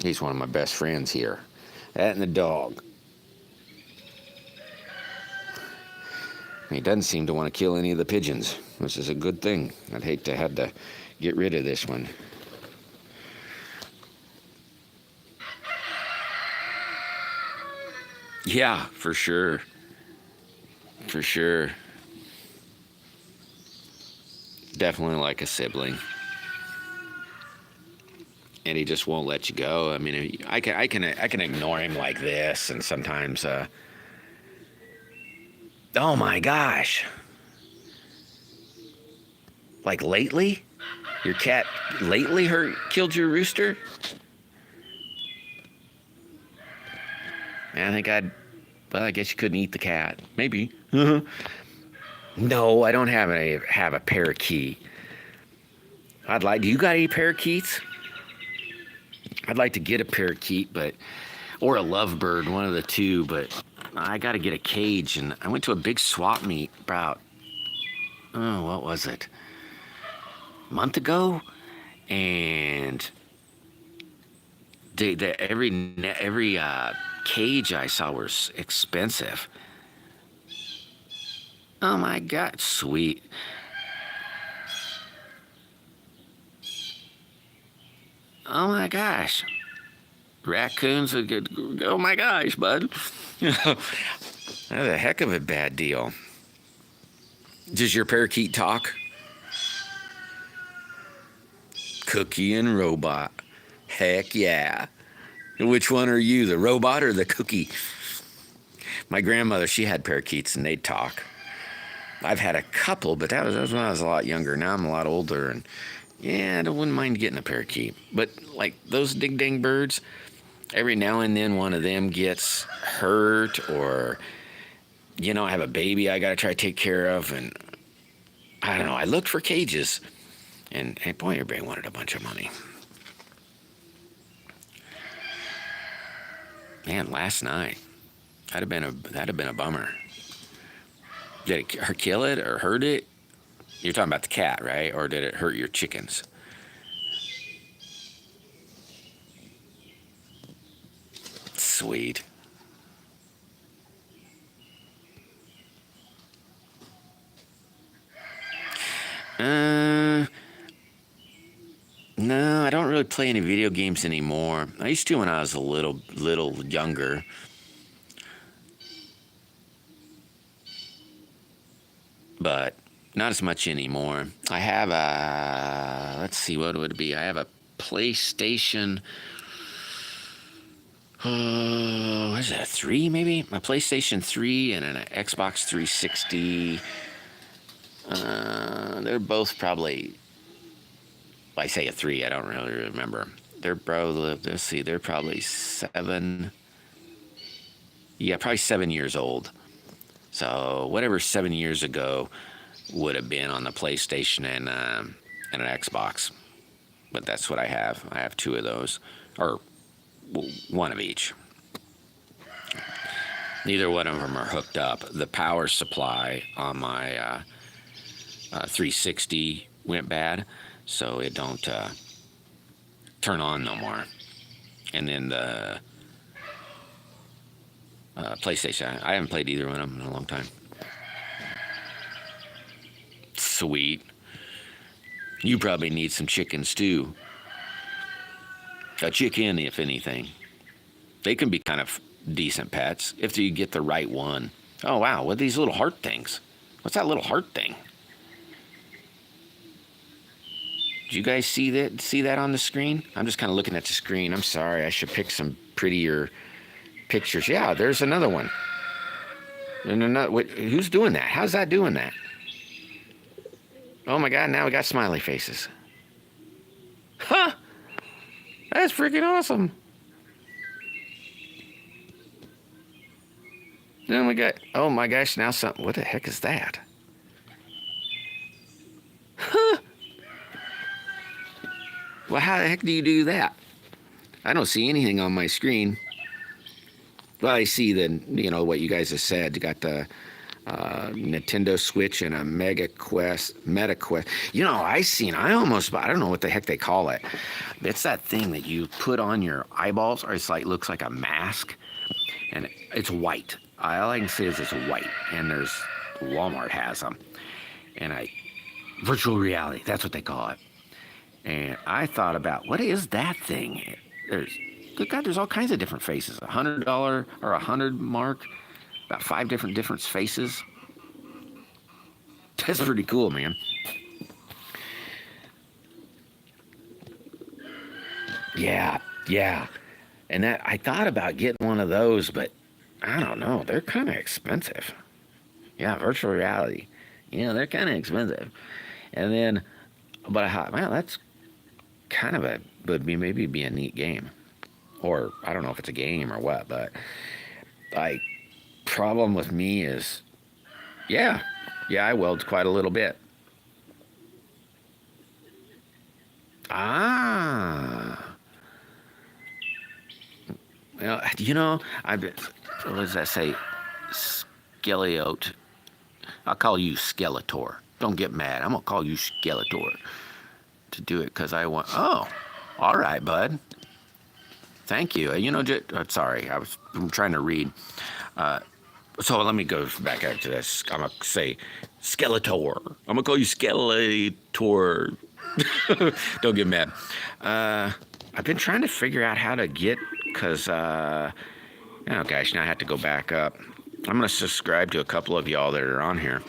He's one of my best friends here. That and the dog. He doesn't seem to want to kill any of the pigeons, which is a good thing. I'd hate to have to get rid of this one. Yeah, for sure. For sure. Definitely like a sibling. And he just won't let you go. I mean, I can ignore him like this, and sometimes, oh my gosh, like lately, your cat lately killed your rooster. Man, well, I guess you couldn't eat the cat, maybe. No, I don't have a parakeet. Do you got any parakeets? I'd like to get a parakeet, or a lovebird, one of the two, but I got to get a cage. And I went to a big swap meet about, what was it? A month ago, and every cage I saw was expensive. Oh my God, sweet. Oh my gosh. Raccoons are good. Oh my gosh, bud. That's a heck of a bad deal. Does your parakeet talk? Cookie and robot. Heck yeah. Which one are you, the robot or the cookie? My grandmother, she had parakeets and they'd talk. I've had a couple, but that was when I was a lot younger. Now I'm a lot older, and yeah, I wouldn't mind getting a parakeet. But like those dig-dang birds, every now and then one of them gets hurt, or, I have a baby I got to try to take care of, and I don't know. I looked for cages, and boy, everybody wanted a bunch of money. Man, last night, that'd have been a bummer. Did it kill it or hurt it? You're talking about the cat, right? Or did it hurt your chickens? Sweet. No, I don't really play any video games anymore. I used to when I was a little younger. But not as much anymore. I have let's see, what would it be? I have a PlayStation, what is that, 3 maybe? A PlayStation 3 and an Xbox 360. They're both probably, I say a 3, I don't really remember. They're probably, let's see, they're probably 7 years old. So whatever 7 years ago would have been on the PlayStation and an Xbox. But that's what I have. I have 2 of those, or one of each. Neither one of them are hooked up. The power supply on my 360 went bad, so it don't turn on no more. And then the PlayStation, I haven't played either one of them in a long time. Sweet. You probably need some chickens too. A chicken, if anything. They can be kind of decent pets if you get the right one. Oh wow, what are these little heart things? What's that little heart thing? Did you guys see that on the screen? I'm just kind of looking at the screen. I'm sorry, I should pick some prettier pictures. Yeah, there's another one. And who's doing that? How's that doing that? Oh my God, now we got smiley faces. Huh! That's freaking awesome. Then we got, oh my gosh, now something. What the heck is that? Huh! Well, how the heck do you do that? I don't see anything on my screen. Well, I see what you guys have said. You got the Nintendo Switch and a Meta Quest. I don't know what the heck they call it. It's that thing that you put on your eyeballs, or it's like, looks like a mask, and it's white. All I can say is it's white, and Walmart has them. And virtual reality, that's what they call it. And I thought about, what is that thing? Good God, there's all kinds of different faces. $100 or $100 mark, about 5 different faces. That's pretty cool, man. Yeah. And that I thought about getting one of those, but I don't know. They're kind of expensive. Yeah, virtual reality. They're kind of expensive. And then, but I thought, well, that's kind of maybe be a neat game. Or I don't know if it's a game or what, but problem with me is, yeah, I weld quite a little bit. Well, what does that say? Skeleote. I'll call you Skeletor. Don't get mad. I'm going to call you Skeletor to do it because I want. Oh, all right, bud. Thank you. Sorry, I'm trying to read. So let me go back out to this. I'm going to say Skeletor. I'm going to call you Skeletor. Don't get mad. I've been trying to figure out how to get, because, oh gosh, now I have to go back up. I'm going to subscribe to a couple of y'all that are on here.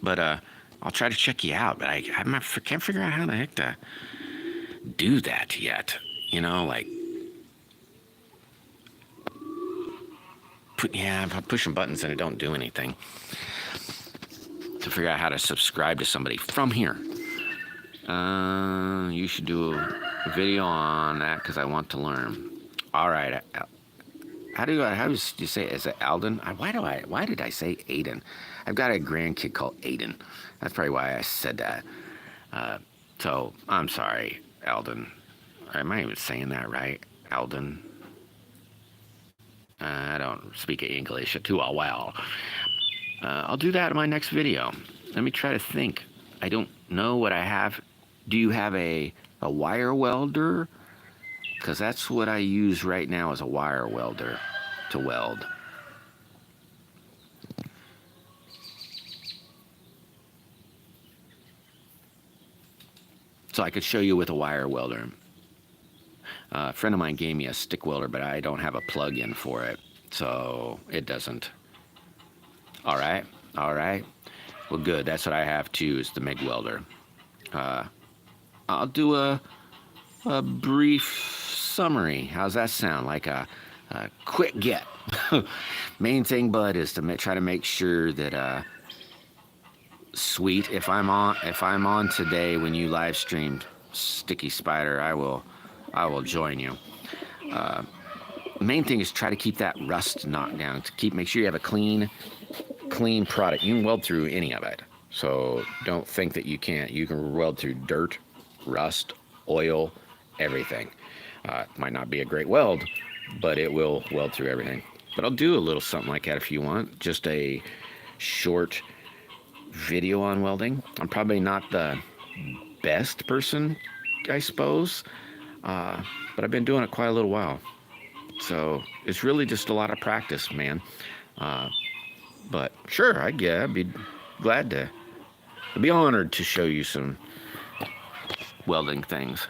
But I'll try to check you out. But I can't figure out how the heck to do that yet. I'm pushing buttons and it don't do anything. To figure out how to subscribe to somebody from here. You should do a video on that because I want to learn. All right. How do you say it? Is it Alden? Why did I say Aiden? I've got a grandkid called Aiden. That's probably why I said that. So I'm sorry, Alden. Am I even saying that right? Alden. I don't speak English too well. I'll do that in my next video. Let me try to think. I don't know what I have. Do you have a wire welder? Because that's what I use right now, as a wire welder to weld. So I could show you with a wire welder. A friend of mine gave me a stick welder, but I don't have a plug-in for it, so it doesn't. All right. Well, good. That's what I have too, is the MIG welder. I'll do a brief summary. How's that sound? Like a quick get. Main thing, bud, is to try to make sure that sweet. If I'm on today when you live stream Sticky Spider, I will join you. The main thing is try to keep that rust knocked down. Make sure you have a clean product. You can weld through any of it. So don't think that you can't. You can weld through dirt, rust, oil, everything. It might not be a great weld, but it will weld through everything. But I'll do a little something like that if you want. Just a short video on welding. I'm probably not the best person, I suppose, but I've been doing it quite a little while. So it's really just a lot of practice, man. But sure, I'd be glad to. I'd be honored to show you some welding things.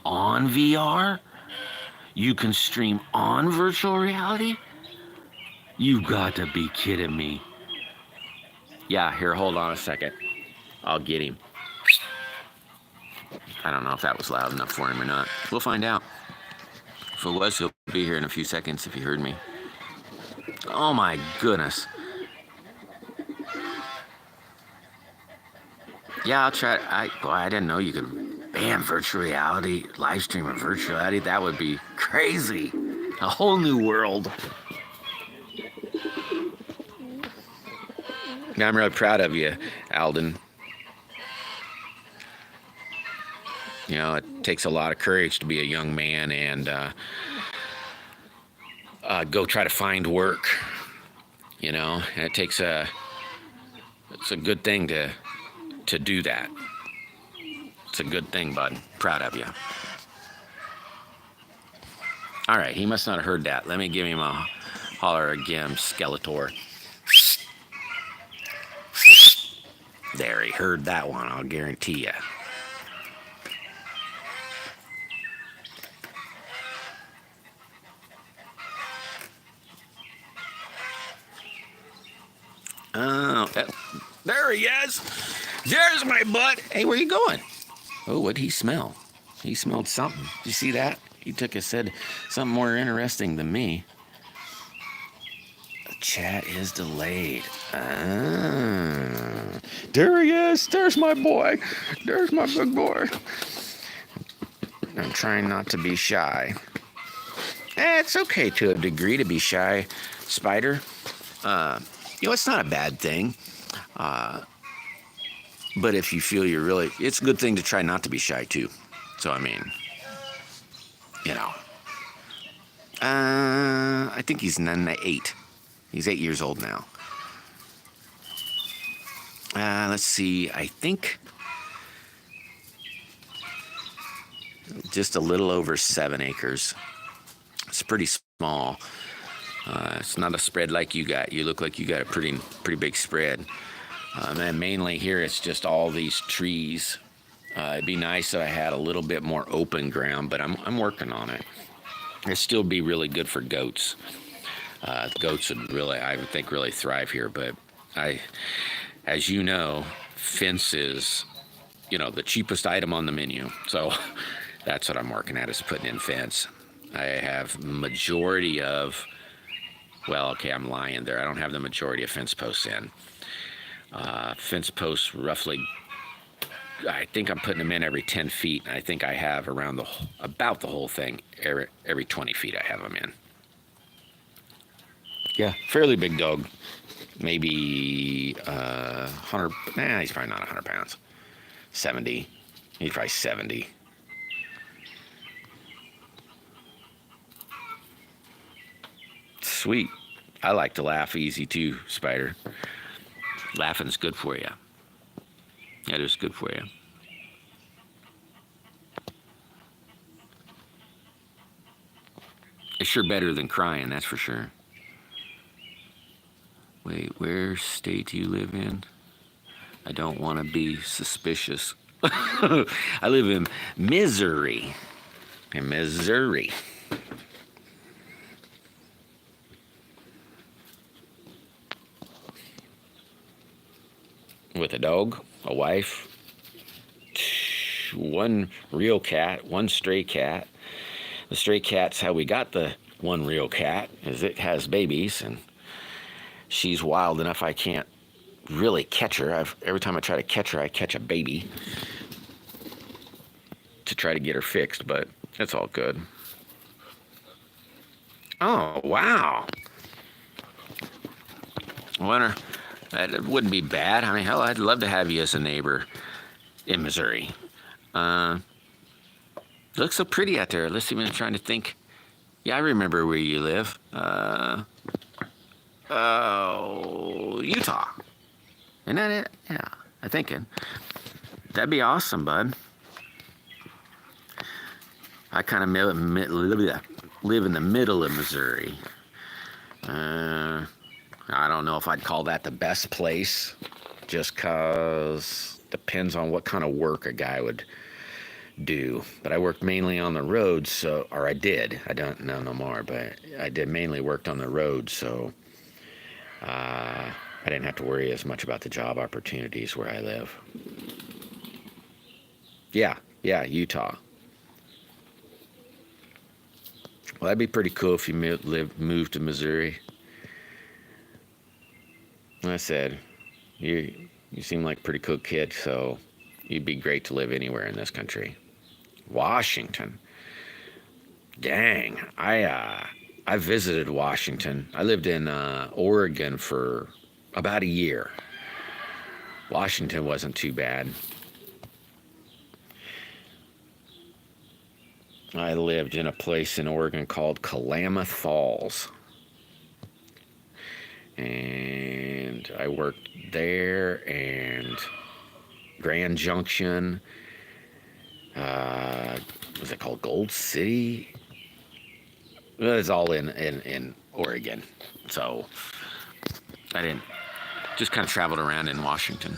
On VR? You can stream on virtual reality? You got to be kidding me. Yeah, here, hold on a second. I'll get him. I don't know if that was loud enough for him or not. We'll find out. If it was, he'll be here in a few seconds if he heard me. Oh my goodness. Yeah, I'll try. I didn't know you could ban virtual reality, live stream of virtual reality. That would be crazy. A whole new world. Yeah, I'm really proud of you, Alden. It takes a lot of courage to be a young man and go try to find work. It's a good thing to do that. It's a good thing, bud. Proud of you. All right, he must not have heard that. Let me give him a holler again, Skeletor. There, he heard that one, I'll guarantee you. Oh, there he is. There's my butt. Hey, where you going? Oh, what'd he smell? He smelled something. Did you see that? He said something more interesting than me. The chat is delayed. Ah. There he is. There's my boy. There's my big boy. I'm trying not to be shy. It's okay to a degree to be shy, Spider. It's not a bad thing. But if you feel it's a good thing to try not to be shy too. So, I mean, I think he's 8. He's 8 years old now. Let's see, I think just a little over 7 acres. It's pretty small. It's not a spread like you got. You look like you got a pretty big spread. And mainly here it's just all these trees. It'd be nice if I had a little bit more open ground, but I'm working on it. It'd still be really good for goats. Goats would I would think, really thrive here. But as you know, fence is, the cheapest item on the menu. So that's what I'm working at, is putting in fence. I have majority of, I'm lying there. I don't have the majority of fence posts in. Fence posts roughly, I think I'm putting them in every 10 feet. And I think I have around about the whole thing, every 20 feet I have them in. Yeah, fairly big dog. Maybe 100, he's probably not 100 pounds. 70, he's probably 70. Sweet. I like to laugh easy too, Spider. Laughing's good for you. It is good for you. It's sure better than crying, that's for sure. Wait, where state do you live in? I don't want to be suspicious. I live in Missouri. In Missouri. With a dog, a wife, 1 real cat, 1 stray cat. The stray cat's how we got the 1 real cat, is it has babies, and she's wild enough I can't really catch her. Every time I try to catch her, I catch a baby to try to get her fixed, but it's all good. Oh, wow. Winter. That wouldn't be bad. I mean, hell, I'd love to have you as a neighbor in Missouri. Looks so pretty out there. Let's see, I'm trying to think. Yeah, I remember where you live. Utah. Isn't that it? Yeah, I'm thinking. That'd be awesome, bud. I kind of live in the middle of Missouri. I don't know if I'd call that the best place, just 'cause depends on what kind of work a guy would do. But I worked mainly on the roads, or I did. I don't know no more, but I did mainly worked on the road, so I didn't have to worry as much about the job opportunities where I live. Yeah, Utah. Well, that'd be pretty cool if you moved to Missouri. I said, you seem like a pretty cool kid, so you'd be great to live anywhere in this country. Washington. Dang, I visited Washington. I lived in Oregon for about a year. Washington wasn't too bad. I lived in a place in Oregon called Klamath Falls. And I worked there, and Grand Junction, was it called Gold City? It's all in Oregon. So I just kind of traveled around in Washington.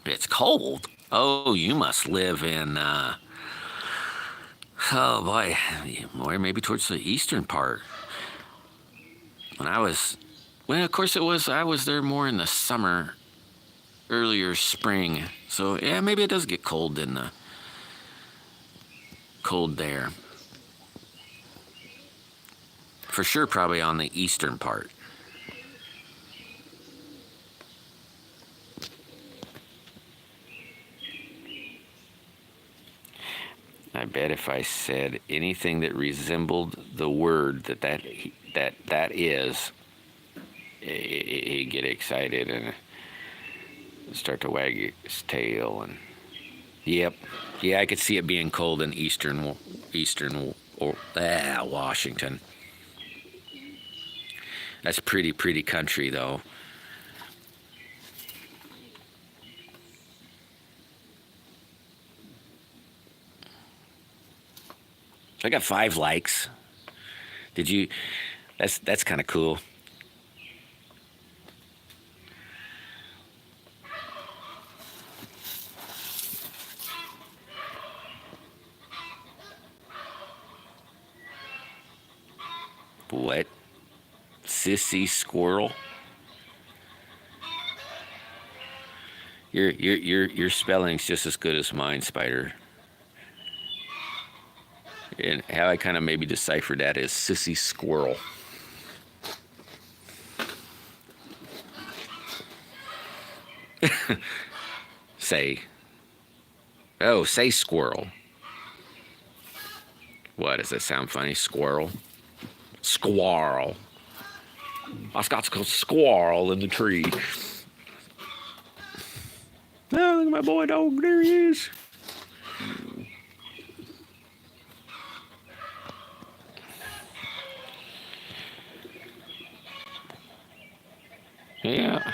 It's cold. Oh, you must live in, oh boy, more maybe towards the eastern part. When I was, well, of course I was there more in the summer, earlier spring. So yeah, maybe it does get cold cold there. For sure, probably on the eastern part. I bet if I said anything that resembled the word that is, he'd get excited and start to wag his tail. And yep, yeah, I could see it being cold in eastern Washington. That's pretty country though. I got 5 likes. Did you? That's kind of cool. What? Sissy squirrel? Your spelling's just as good as mine, Spider. And how I kind of maybe deciphered that is sissy squirrel. Say. Oh, say squirrel. What, does that sound funny? Squirrel? Squirrel. I got a squirrel in the tree. Oh, look at my boy dog. There he is. Yeah.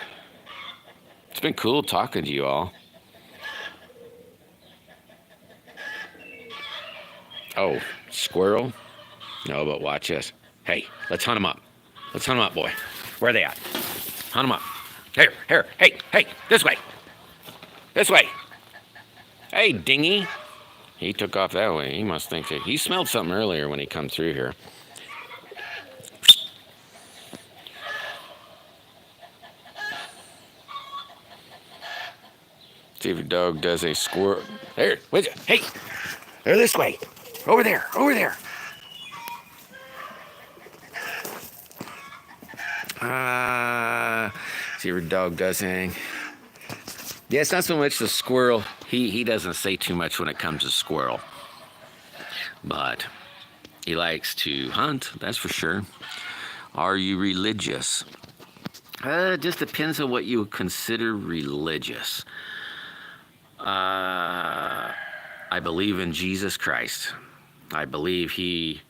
It's been cool talking to you all. Oh, squirrel? No, but watch this. Hey, let's hunt him up. Let's hunt him up, boy. Where are they at? Hunt him up. Here, hey, this way. This way. Hey, dingy. He took off that way. He must think that he smelled something earlier when he come through here. See if your dog does a squirrel. There, hey, they're this way. Over there. See if your dog does anything. Yeah, it's not so much the squirrel. He doesn't say too much when it comes to squirrel. But he likes to hunt, that's for sure. Are you religious? It just depends on what you would consider religious. I believe in Jesus Christ. I believe he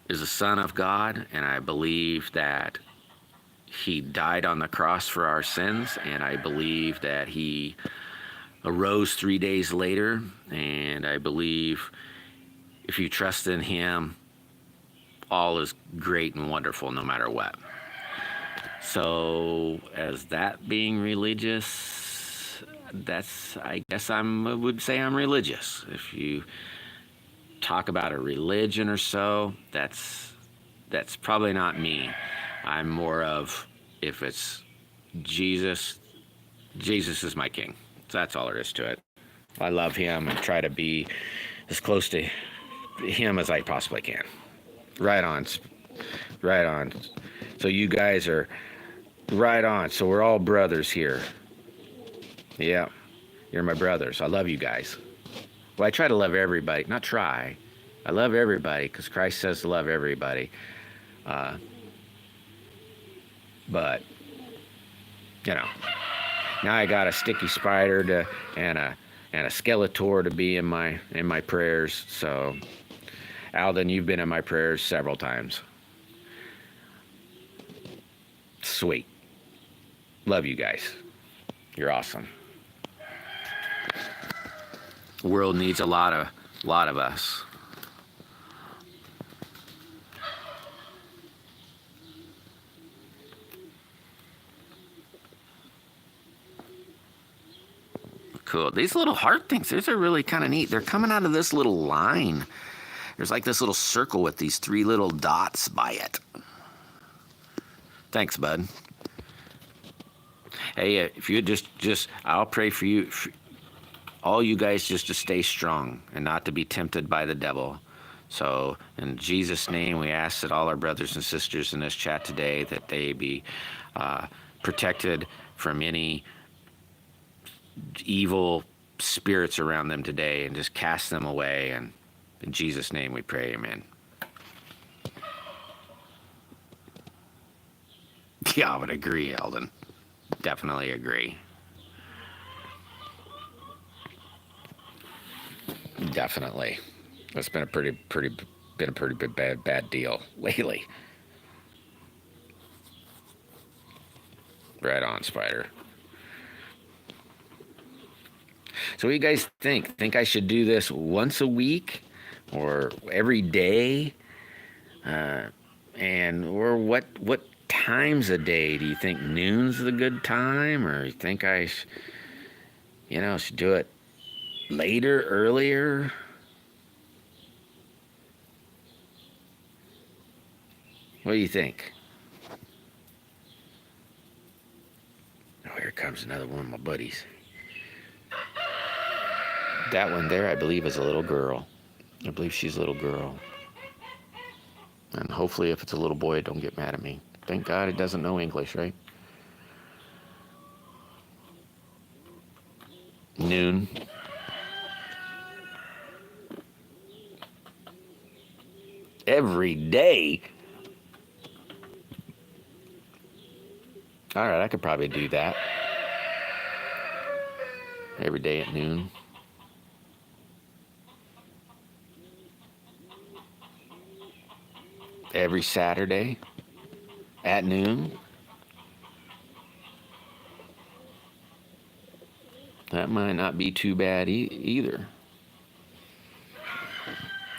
is the Son of God, and I believe that he died on the cross for our sins, and I believe that he arose 3 days later, and I believe if you trust in him, all is great and wonderful no matter what. So, as that being religious, I guess I would say I'm religious. If you talk about a religion or so, that's probably not me. I'm more of, if it's Jesus is my king. So that's all there is to it. I love him and try to be as close to him as I possibly can. Right on. So you guys are right on. So we're all brothers here. Yeah, you're my brothers. I love you guys. Well, I try to love everybody. Not try. I love everybody because Christ says to love everybody. But, you know, now I got a sticky spider and a Skeletor to be in my prayers. So, Alden, you've been in my prayers several times. Sweet. Love you guys. You're awesome. The world needs a lot of us. cool. These little heart things, these are really kind of neat. They're coming out of this little line. There's like this little circle with these 3 little dots by it. Thanks, bud. Hey, if you just, I'll pray for you, all you guys, just to stay strong and not to be tempted by the devil. So in Jesus' name, we ask that all our brothers and sisters in this chat today, that they be protected from any evil spirits around them today, and just cast them away. And in Jesus' name we pray, amen. Yeah, I would agree, Eldon. Definitely agree. Definitely. It's been a pretty bad deal lately. Right on, Spider. So what do you guys think? Think I should do this once a week or every day? Or what times a day? Do you think noon's the good time, or you think I should do it later, earlier? What do you think? Oh, here comes another one of my buddies. That one there, I believe, is a little girl. I believe she's a little girl. And hopefully if it's a little boy, don't get mad at me. Thank God it doesn't know English, right? Noon. Every day? All right, I could probably do that. Every day at noon. Every Saturday at noon. That might not be too bad either.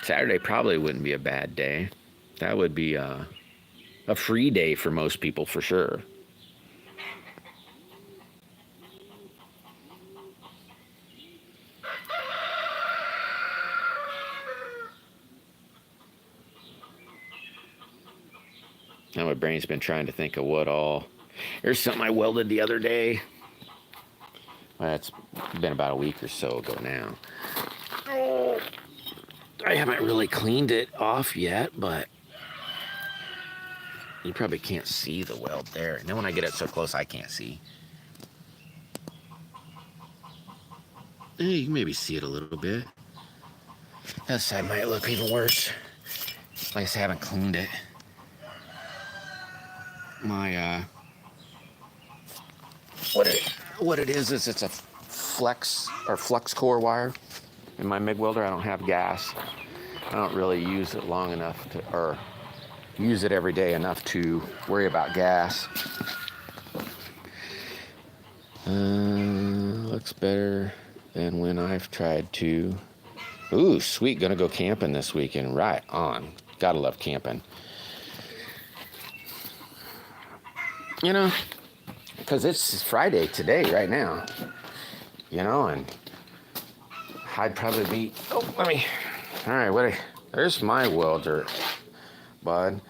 Saturday probably wouldn't be a bad day. That would be a free day for most people, for sure. Now my brain's been trying to think of what all. There's something I welded the other day. Well, it's been about a week or so ago now. Oh, I haven't really cleaned it off yet, but you probably can't see the weld there. And then when I get it so close, I can't see. You can maybe see it a little bit. That side might look even worse. Like I said, I haven't cleaned it. My what it is it's a flux core wire. In my MIG welder, I don't have gas. I don't really use it long enough to, or use it every day enough to worry about gas. Looks better than when I've tried to. Ooh, sweet, gonna go camping this weekend. Right on. Gotta love camping. You know, because it's Friday today, right now. You know, and I'd probably be, all right, there's my welder, bud.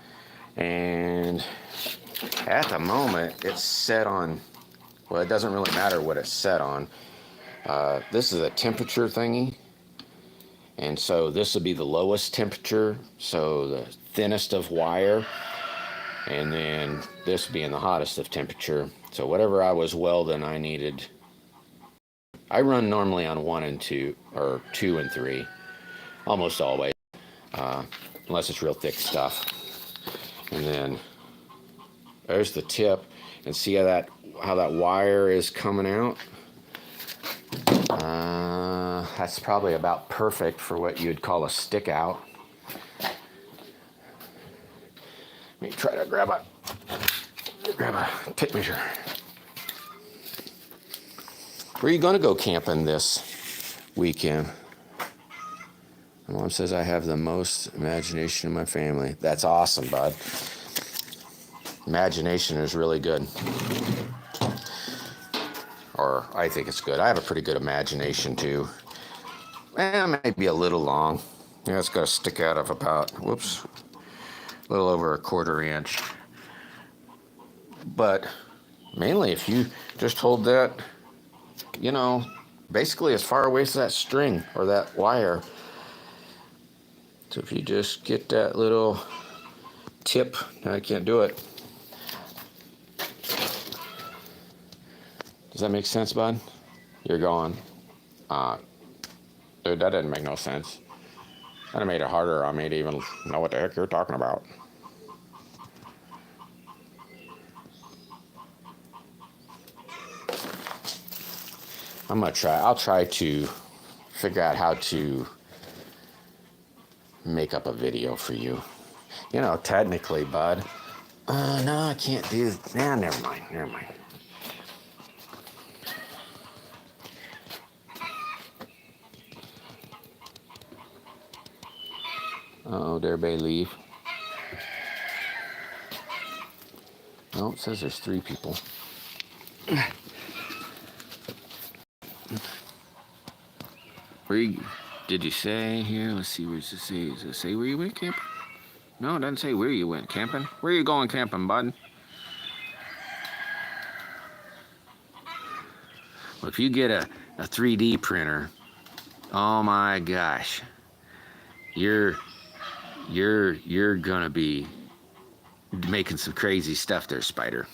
And at the moment, it's set on, well, it doesn't really matter what it's set on. This is a temperature thingy. And so this would be the lowest temperature, so the thinnest of wire. And then this being the hottest of temperature. So whatever I was welding, I run normally on 1 and 2, or 2 and 3, almost always, unless it's real thick stuff. And then there's the tip, and see how that wire is coming out. That's probably about perfect for what you'd call a stick out. Let me try to grab a tape measure. Where are you going to go camping this weekend? My mom says I have the most imagination in my family. That's awesome, bud. Imagination is really good. or I think it's good. I have a pretty good imagination too. Maybe a little long. Yeah, it's got to stick out of about, whoops, a little over a 1/4 inch. But mainly if you just hold that, you know, basically as far away as that string or that wire. So if you just get that little tip, I can't do it. Does that make sense, bud? You're going, dude, that didn't make no sense. That made it harder on me to even know what the heck you're talking about. I'll try to figure out how to make up a video for you. You know, technically, bud. No, I can't do, nah, never mind. Uh-oh, did everybody leave? No, it says there's 3 people. Did you say here? Let's see, where does it say? Does it say where you went camping? No, it doesn't say where you went camping. Where are you going camping, bud? Well, if you get a 3D printer, oh my gosh, you're gonna be making some crazy stuff there, Spider.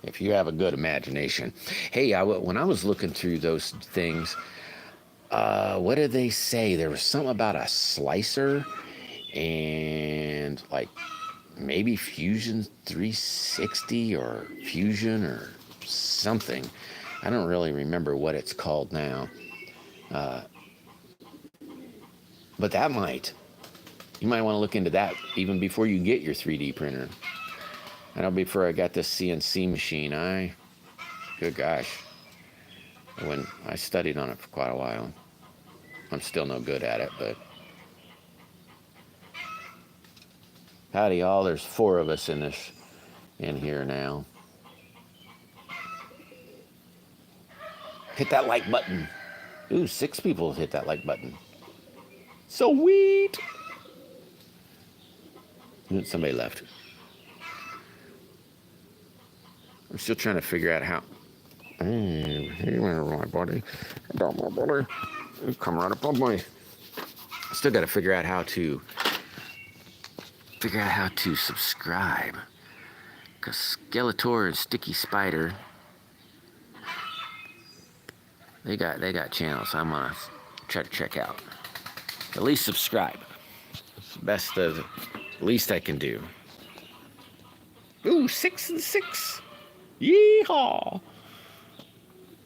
If you have a good imagination. Hey, when I was looking through those things, what did they say? There was something about a slicer and like maybe Fusion 360 or Fusion or something. I don't really remember what it's called now. But you might want to look into that even before you get your 3D printer. I know before I got this CNC machine, good gosh, when I studied on it for quite a while. I'm still no good at it, but howdy y'all, there's 4 of us in here now. Hit that like button. Ooh, 6 people hit that like button. Sweet. Somebody left. I'm still trying to figure out how. Hey, my buddy. Got my buddy. Come right up on me. Still got to figure out how to subscribe. Cause Skeletor and Sticky Spider, they got channels I'm gonna try to check out. At least subscribe. It's the least I can do. Ooh, 6 and 6. Yeehaw!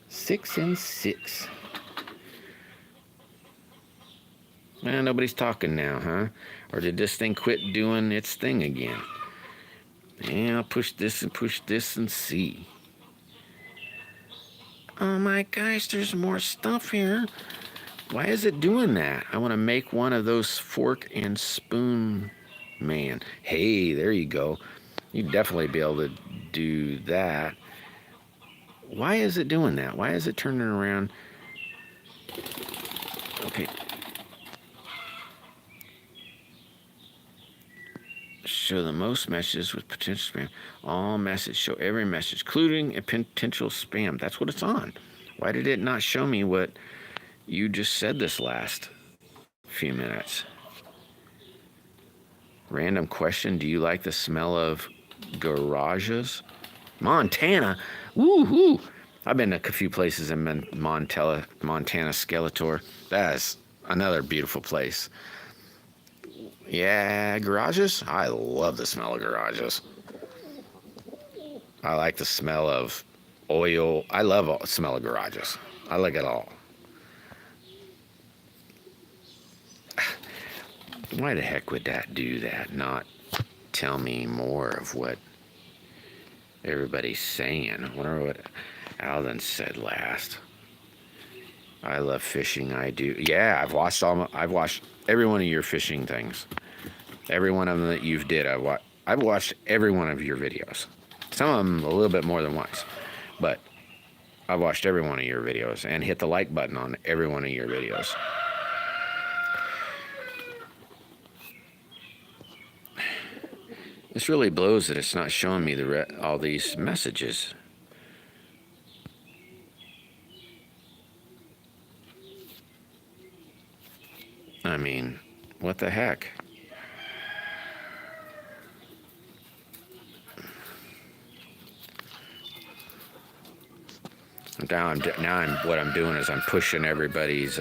6 and 6. Man, nobody's talking now, huh? Or did this thing quit doing its thing again? Yeah, I'll push this and see. Oh my gosh, there's more stuff here. Why is it doing that? I want to make one of those fork and spoon man. Hey, there you go. You'd definitely be able to do that. Why is it doing that? Why is it turning around? Okay. Show the most messages with potential spam. All messages. Show every message, including a potential spam. That's what it's on. Why did it not show me what you just said this last few minutes? Random question. Do you like the smell of garages? Montana? Woohoo! I've been to a few places in Montana, Skeletor. That is another beautiful place. Yeah, garages? I love the smell of garages. I like the smell of oil. I love the smell of garages. I like it all. Why the heck would that do that? Not tell me more of what everybody's saying. I wonder what Alden said last. I love fishing. I do. Yeah, I've watched every one of your fishing things. Every one of them that you've did. I've watched every one of your videos. Some of them a little bit more than once, but I've watched every one of your videos and hit the like button on every one of your videos. This really blows that it's not showing me all these messages. I mean, what the heck? What I'm doing is I'm pushing everybody's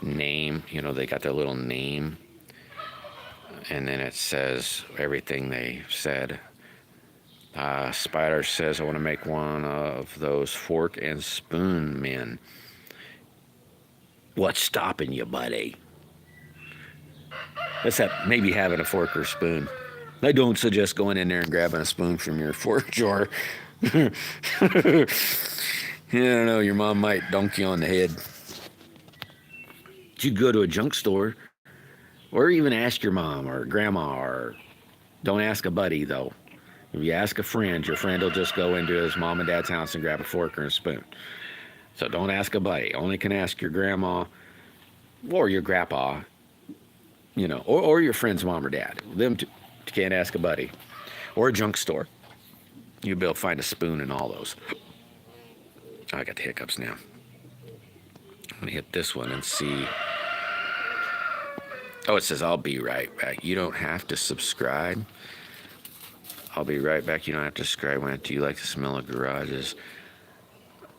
name. You know, they got their little name, and then it says everything they said. Spider says, I want to make one of those fork and spoon men. What's stopping you, buddy? Except maybe having a fork or spoon. I don't suggest going in there and grabbing a spoon from your fork drawer. I don't know, your mom might dunk you on the head. You go to a junk store, or even ask your mom or grandma, or don't ask a buddy though. If you ask a friend, your friend will just go into his mom and dad's house and grab a fork or a spoon. So don't ask a buddy. Only can ask your grandma or your grandpa, you know, or your friend's mom or dad. Them two, you can't ask a buddy. Or a junk store. You'll be able to find a spoon in all those. Oh, I got the hiccups now. I'm going to hit this one and see. Oh, it says, I'll be right back. You don't have to subscribe. I'll be right back. You don't have to subscribe. When do you like the smell of garages?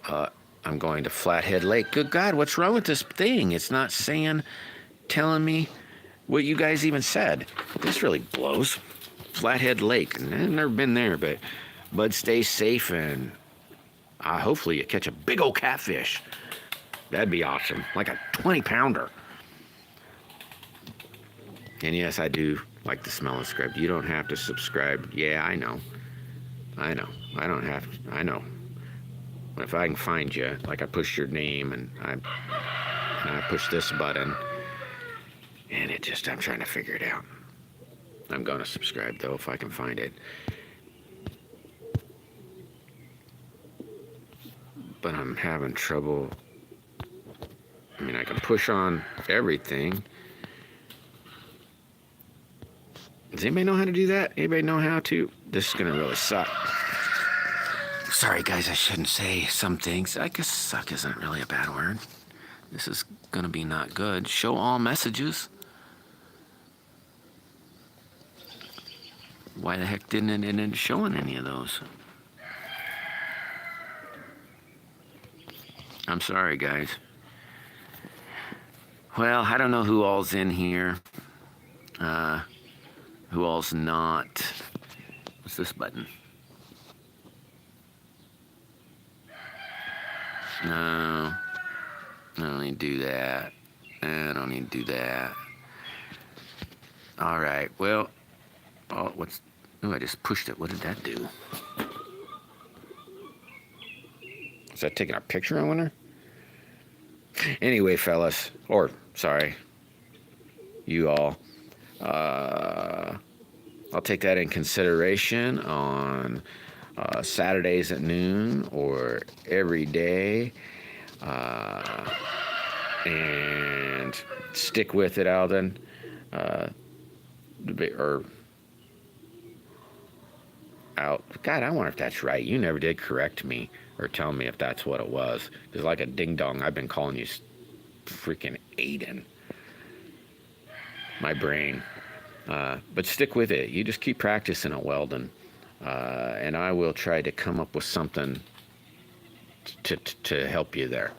I'm going to Flathead Lake. Good God, what's wrong with this thing? It's not telling me what you guys even said. This really blows. Flathead Lake. I've never been there, but Bud, stay safe, and hopefully you catch a big old catfish. That'd be awesome. Like a 20-pounder. And yes, I do like the smell of script. You don't have to subscribe. Yeah, I know. I don't have to. I know. If I can find you, like I push your name and I push this button, and I'm trying to figure it out. I'm going to subscribe though if I can find it. But I'm having trouble. I mean, I can push on everything. Does anybody know how to do that? Anybody know how to? This is going to really suck. Sorry, guys, I shouldn't say some things. I guess suck isn't really a bad word. This is going to be not good. Show all messages. Why the heck didn't it showing any of those? I'm sorry, guys. Well, I don't know who all's in here. Who all's not. What's this button? No. I don't need to do that. I don't need to do that. Alright, well. Oh, I just pushed it. What did that do? Is that taking a picture, I wonder? Anyway, fellas. Or, sorry. You all. I'll take that in consideration on Saturdays at noon or every day. And stick with it, Alden. God, I wonder if that's right. You never did correct me or tell me if that's what it was. Because like a ding-dong, I've been calling you freaking Aiden. My brain. But stick with it. You just keep practicing it, Weldon. And I will try to come up with something to help you there.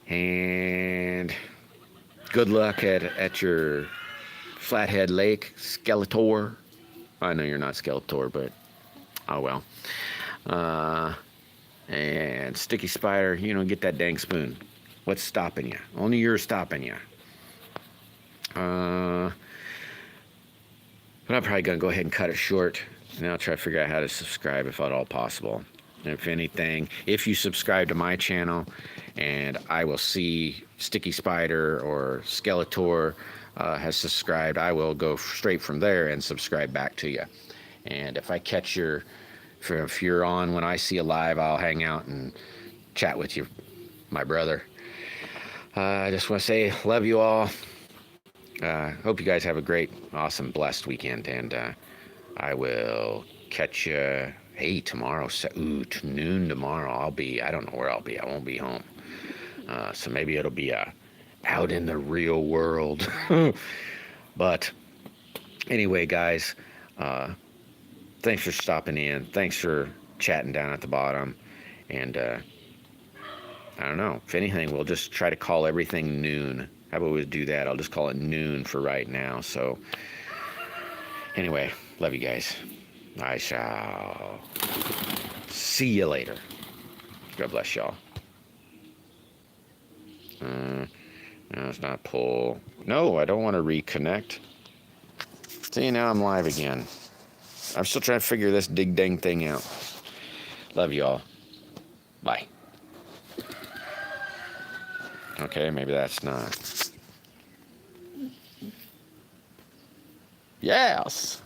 And good luck at your Flathead Lake, Skeletor. I know you're not Skeletor, but oh well. And Sticky Spider, get that dang spoon. What's stopping you? Only you're stopping you. But I'm probably going to go ahead and cut it short, and I'll try to figure out how to subscribe if at all possible. And if anything, if you subscribe to my channel and I will see Sticky Spider or Skeletor has subscribed, I will go straight from there and subscribe back to you. And if I catch your if you're on when I see you live, I'll hang out and chat with you, my brother. I just want to say, love you all. Hope you guys have a great, awesome, blessed weekend, and I will catch you, hey, tomorrow, noon tomorrow. I don't know where I'll be. I won't be home. So maybe it'll be out in the real world. But anyway, guys, thanks for stopping in. Thanks for chatting down at the bottom. And I don't know. If anything, we'll just try to call everything noon. How about we do that? I'll just call it noon for right now. So anyway, love you guys. I shall see you later. God bless y'all. No, it's not pull. No, I don't want to reconnect. See, now I'm live again. I'm still trying to figure this dig dang thing out. Love you all. Bye. Okay, maybe that's not. Yes.